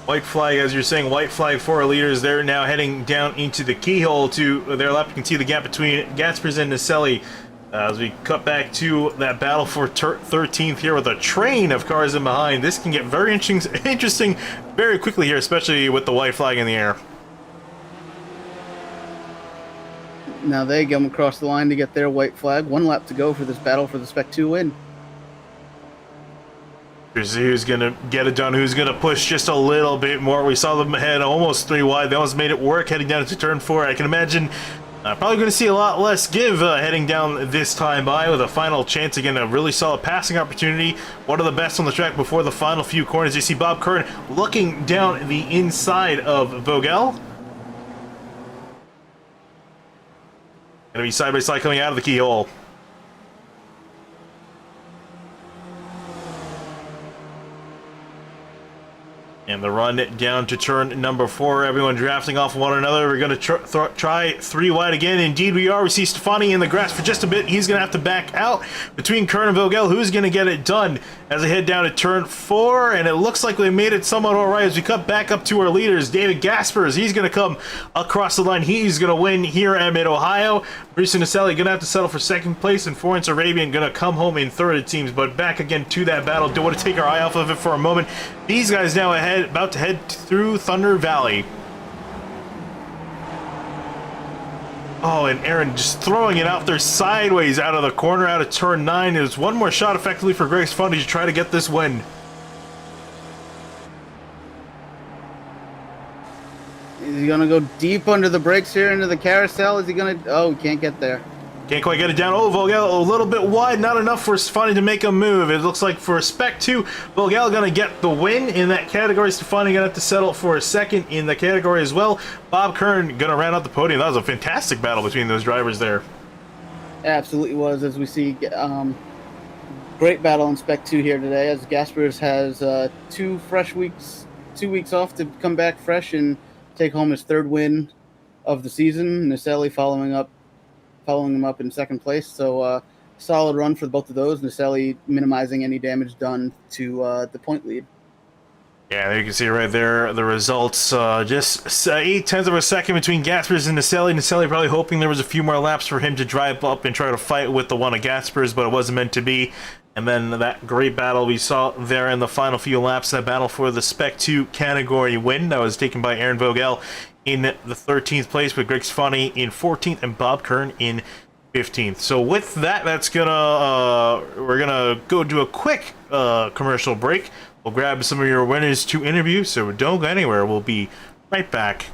White flag, as you're saying, white flag for our leaders. They're now heading down into the keyhole to their left. You can see the gap between Gaspers and Naselli. As we cut back to that battle for 13th here with a train of cars in behind. This can get very interesting very quickly here, especially with the white flag in the air. Now they come across the line to get their white flag. 1 lap to go for this battle for the Spec 2 win. Here's who's going to get it done, who's going to push just a little bit more. We saw them head almost 3 wide. They almost made it work heading down into turn 4. I can imagine... probably going to see a lot less give heading down this time by with a final chance. Again, a really solid passing opportunity. One of the best on the track before the final few corners. You see Bob Kern looking down the inside of Vogel. Gonna be side by side coming out of the keyhole. And the run down to turn number 4. Everyone drafting off one another. We're going to try 3 wide again. Indeed we are. We see Stefani in the grass for just a bit. He's going to have to back out between Kern and Vogel. Who's going to get it done as they head down to turn 4? And it looks like we made it somewhat all right as we cut back up to our leaders. David Gaspers, he's going to come across the line. He's going to win here at Mid-Ohio. Bruce Naselli going to have to settle for 2nd place. And Florence Arabian going to come home in 3rd, it seems. But back again to that battle. Don't want to take our eye off of it for a moment. These guys now ahead, about to head through Thunder Valley. Oh, and Aaron just throwing it out there sideways out of the corner, out of turn 9. There's one more shot effectively for Greg's Fundy to try to get this win. Is he going to go deep under the brakes here into the carousel? Is he going to... Oh, he can't get there. Can't quite get it down. Oh, Vogel a little bit wide. Not enough for Stefani to make a move. It looks like for Spec 2, Vogel going to get the win in that category. Stefani going to have to settle for a 2nd in the category as well. Bob Kern going to round out the podium. That was a fantastic battle between those drivers there. It absolutely was, as we see. Great battle in Spec 2 here today, as Gaspers has 2 weeks off to come back fresh and take home his 3rd win of the season. Naselli following him up in 2nd place. So solid run for both of those. Naselli minimizing any damage done to the point lead. Yeah, there you can see right there the results. Just 0.8 of a second between Gaspers and Naselli. Naselli probably hoping there was a few more laps for him to drive up and try to fight with the one of Gaspers, but it wasn't meant to be. And then that great battle we saw there in the final few laps, that battle for the Spec 2 category win that was taken by Aaron Vogel in the 13th place, with Greg Stefani in 14th and Bob Kern in 15th. So with that, we're gonna go do a quick commercial break. We'll grab some of your winners to interview, so don't go anywhere. We'll be right back.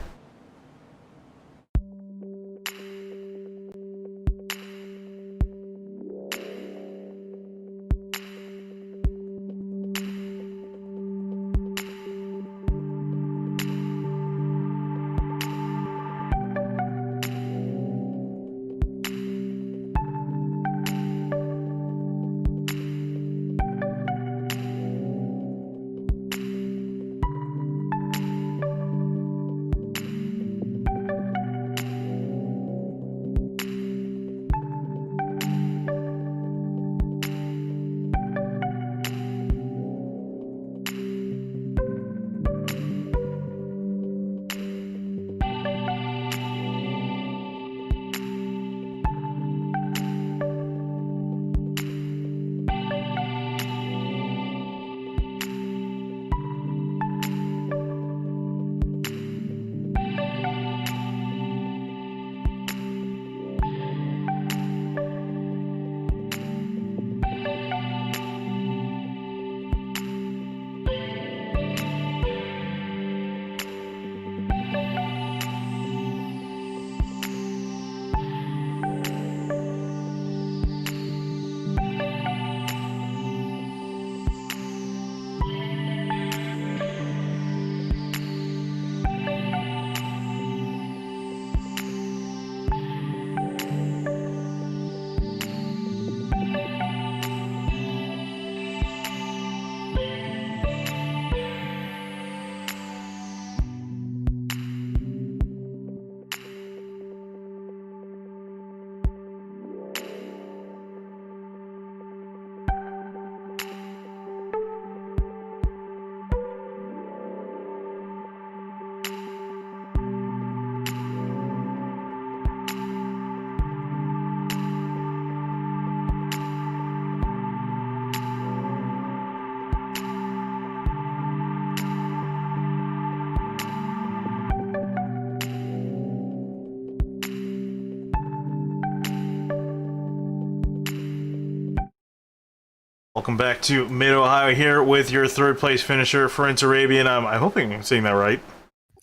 Welcome back to Mid-Ohio here with your 3rd place finisher, Florence Arabian. I'm hoping I'm saying that right.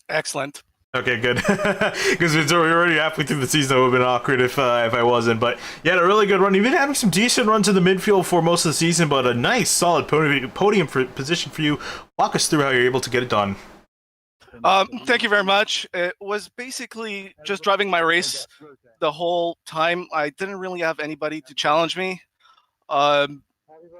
Excellent. Okay, good. Because we're already halfway through the season. It would have been awkward if I wasn't. But you had a really good run. You've been having some decent runs in the midfield for most of the season, but a nice, solid podium position for you. Walk us through how you're able to get it done. Thank you very much. It was basically just driving my race the whole time. I didn't really have anybody to challenge me. I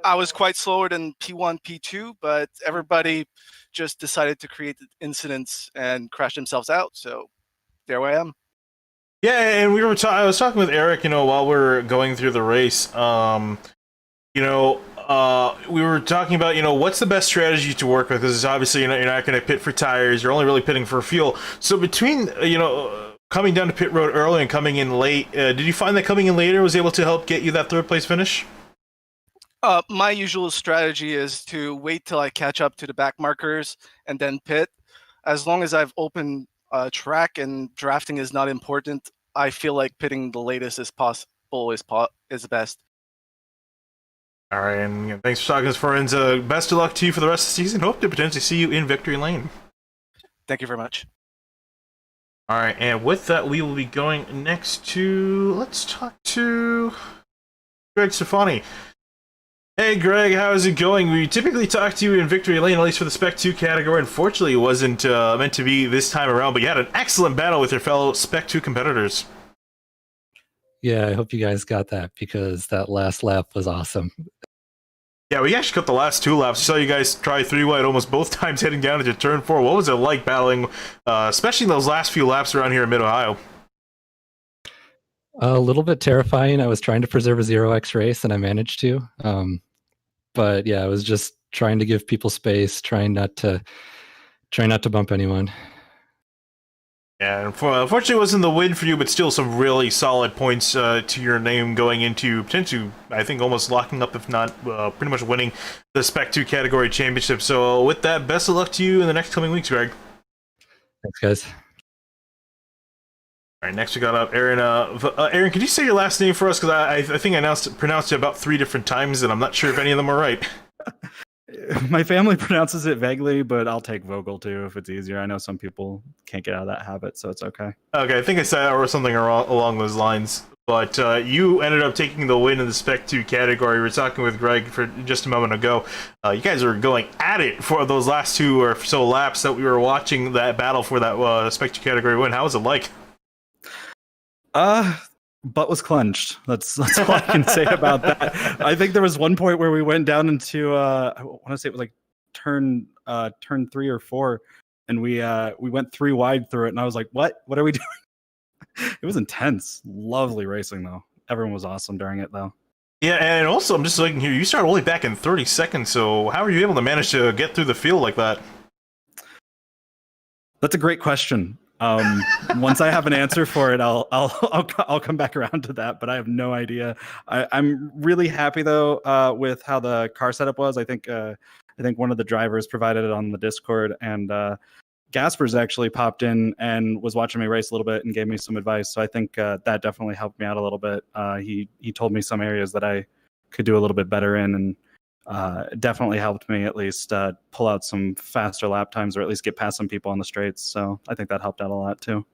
was quite slower than P1, P2, but everybody just decided to create incidents and crash themselves out. So there I am. Yeah, and I was talking with Eric, while we were going through the race. We were talking about, what's the best strategy to work with? Because obviously, you're not going to pit for tires. You're only really pitting for fuel. So between, coming down to pit road early and coming in late, did you find that coming in later was able to help get you that third place finish? My usual strategy is to wait till I catch up to the back markers and then pit. As long as I've opened track and drafting is not important, I feel like pitting the latest as possible is best. All right, and thanks for talking to us, friends. Best of luck to you for the rest of the season. Hope to potentially see you in victory lane. Thank you very much. All right, and with that, we will be going next to... Let's talk to Greg Stefani. Hey, Greg, how's it going? We typically talk to you in victory lane, at least for the Spec 2 category. Unfortunately, it wasn't meant to be this time around, but you had an excellent battle with your fellow Spec 2 competitors. Yeah, I hope you guys got that, because that last lap was awesome. Yeah, we actually cut the last 2 laps. I saw you guys try 3 wide almost both times heading down into turn 4. What was it like battling, especially in those last few laps around here in Mid-Ohio? A little bit terrifying. I was trying to preserve a 0x race, and I managed to. But yeah, I was just trying to give people space, trying not to bump anyone. Yeah, unfortunately it wasn't the win for you, but still some really solid points to your name going into potentially, I think, almost locking up, if not pretty much winning the Spec 2 category championship. So with that, best of luck to you in the next coming weeks, Greg. Thanks, guys. All right, next we got up Aaron. Aaron, could you say your last name for us? Because I think I pronounced it about 3 different times, and I'm not sure if any of them are right. My family pronounces it vaguely, but I'll take Vogel too if it's easier. I know some people can't get out of that habit, so it's okay. Okay, I think I said or something along those lines. But you ended up taking the win in the Spec 2 category. We were talking with Greg for just a moment ago. You guys were going at it for those last 2 or so laps that we were watching that battle for that Spec 2 category win. How was it like? Butt was clenched. That's all I can say about that. I think there was one point where we went down into I want to say it was like turn 3 or 4, and we went 3 wide through it, and I was like, what are we doing? It was intense. Lovely racing though. Everyone was awesome during it though. Yeah, and also I'm just looking here, you started only back in 30 seconds, so how are you able to manage to get through the field like that? That's a great question. Once I have an answer for it, I'll come back around to that, but I have no idea. I'm really happy though with how the car setup was. I think one of the drivers provided it on the Discord, and Gasper's actually popped in and was watching me race a little bit and gave me some advice. So I think that definitely helped me out a little bit. He told me some areas that I could do a little bit better in, and definitely helped me at least pull out some faster lap times, or at least get past some people on the straights. So I think that helped out a lot too.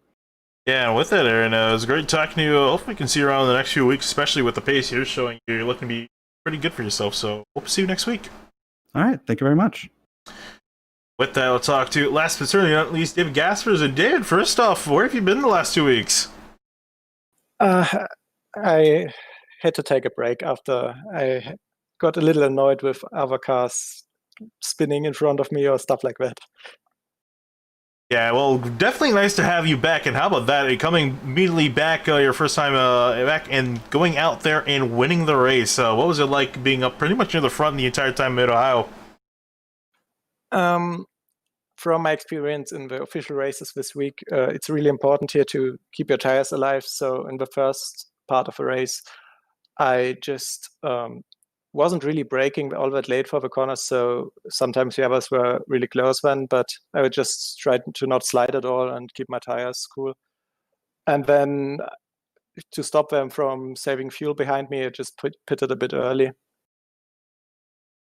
Yeah, and with that, Aaron, it was great talking to you. Hopefully we can see you around in the next few weeks, especially with the pace here showing you're looking to be pretty good for yourself. So hope to see you next week. All right, thank you very much. With that, we'll talk to, last but certainly not least, David Gaspers. And David, first off, where have you been the last 2 weeks? I had to take a break after I got a little annoyed with other cars spinning in front of me or stuff like that. Yeah, well, definitely nice to have you back. And how about that? Coming immediately back, your first time back, and going out there and winning the race. What was it like being up pretty much near the front the entire time in Mid-Ohio? From my experience in the official races this week, it's really important here to keep your tires alive. So in the first part of the race, I just wasn't really braking all that late for the corners, so sometimes the others were really close then, but I would just try to not slide at all and keep my tires cool. And then to stop them from saving fuel behind me, I just pitted a bit early.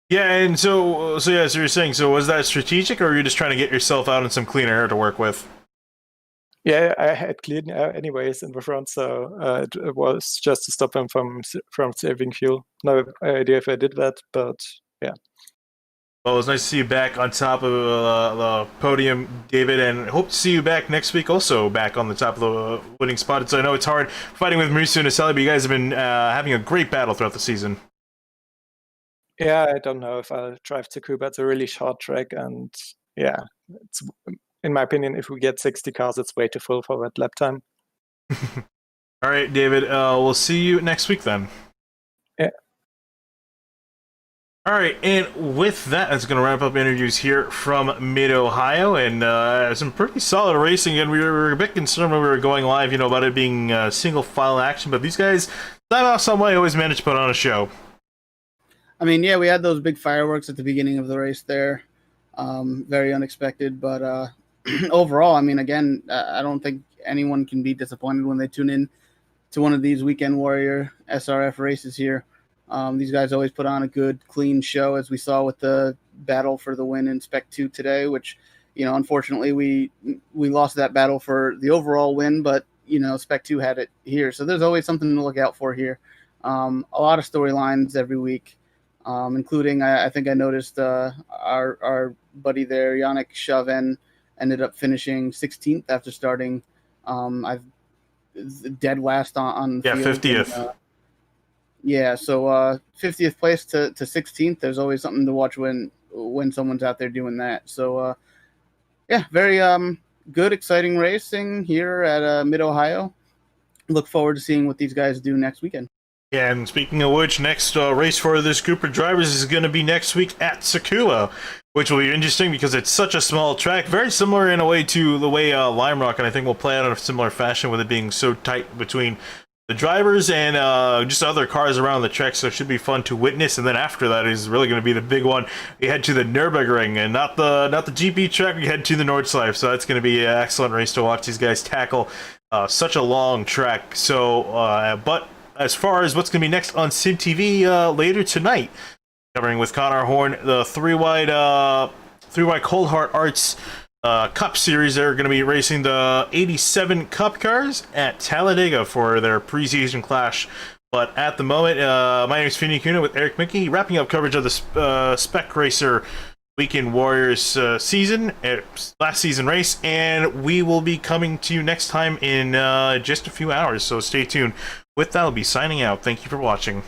Yeah, and so you're saying, so was that strategic, or were you just trying to get yourself out in some clean air to work with? Yeah, I had clean air anyways in the front, so it was just to stop them from saving fuel. No idea if I did that, but yeah. Well, it was nice to see you back on top of the podium, David, and hope to see you back next week also back on the top of the winning spot. So I know it's hard fighting with Mauricio and Asali, but you guys have been having a great battle throughout the season. Yeah, I don't know if I'll drive to Cuba. It's a really short track, and yeah, it's, in my opinion, if we get 60 cars, it's way too full for that lap time. All right, David, we'll see you next week then. Yeah. All right, and with that, that's going to wrap up interviews here from Mid-Ohio, and some pretty solid racing. And we were a bit concerned when we were going live, about it being single file action, but these guys, somehow, some way, always managed to put on a show. I mean, yeah, we had those big fireworks at the beginning of the race there. Very unexpected, but overall, I mean, again, I don't think anyone can be disappointed when they tune in to one of these Weekend Warrior SRF races here. These guys always put on a good, clean show, as we saw with the battle for the win in Spec 2 today, which, unfortunately, we lost that battle for the overall win, but, Spec 2 had it here. So there's always something to look out for here. A lot of storylines every week. Including, I think I noticed our buddy there, Yannick Chauvin, ended up finishing 16th after starting dead last on the field. 50th. So 50th place to 16th. There's always something to watch when someone's out there doing that. So, very good, exciting racing here at Mid-Ohio. Look forward to seeing what these guys do next weekend. Yeah, and speaking of which, next race for this group of drivers is going to be next week at Sakula, which will be interesting because it's such a small track, very similar in a way to the way Lime Rock, and I think we'll play out in a similar fashion with it being so tight between the drivers and just other cars around the track, so it should be fun to witness. And then after that is really going to be the big one. We head to the Nürburgring, and not the GP track. We head to the Nordschleife, so that's going to be an excellent race to watch these guys tackle such a long track. So, but as far as what's going to be next on SYM TV later tonight, covering with Connor Horn, the three-wide Cold Heart Arts Cup Series. They're going to be racing the 87 Cup cars at Talladega for their preseason clash. But at the moment, my name is Finny Kuna with Eric Mickey, wrapping up coverage of the Spec Racer Weekend Warriors last season race, and we will be coming to you next time in just a few hours, so stay tuned. With that, I'll be signing out. Thank you for watching.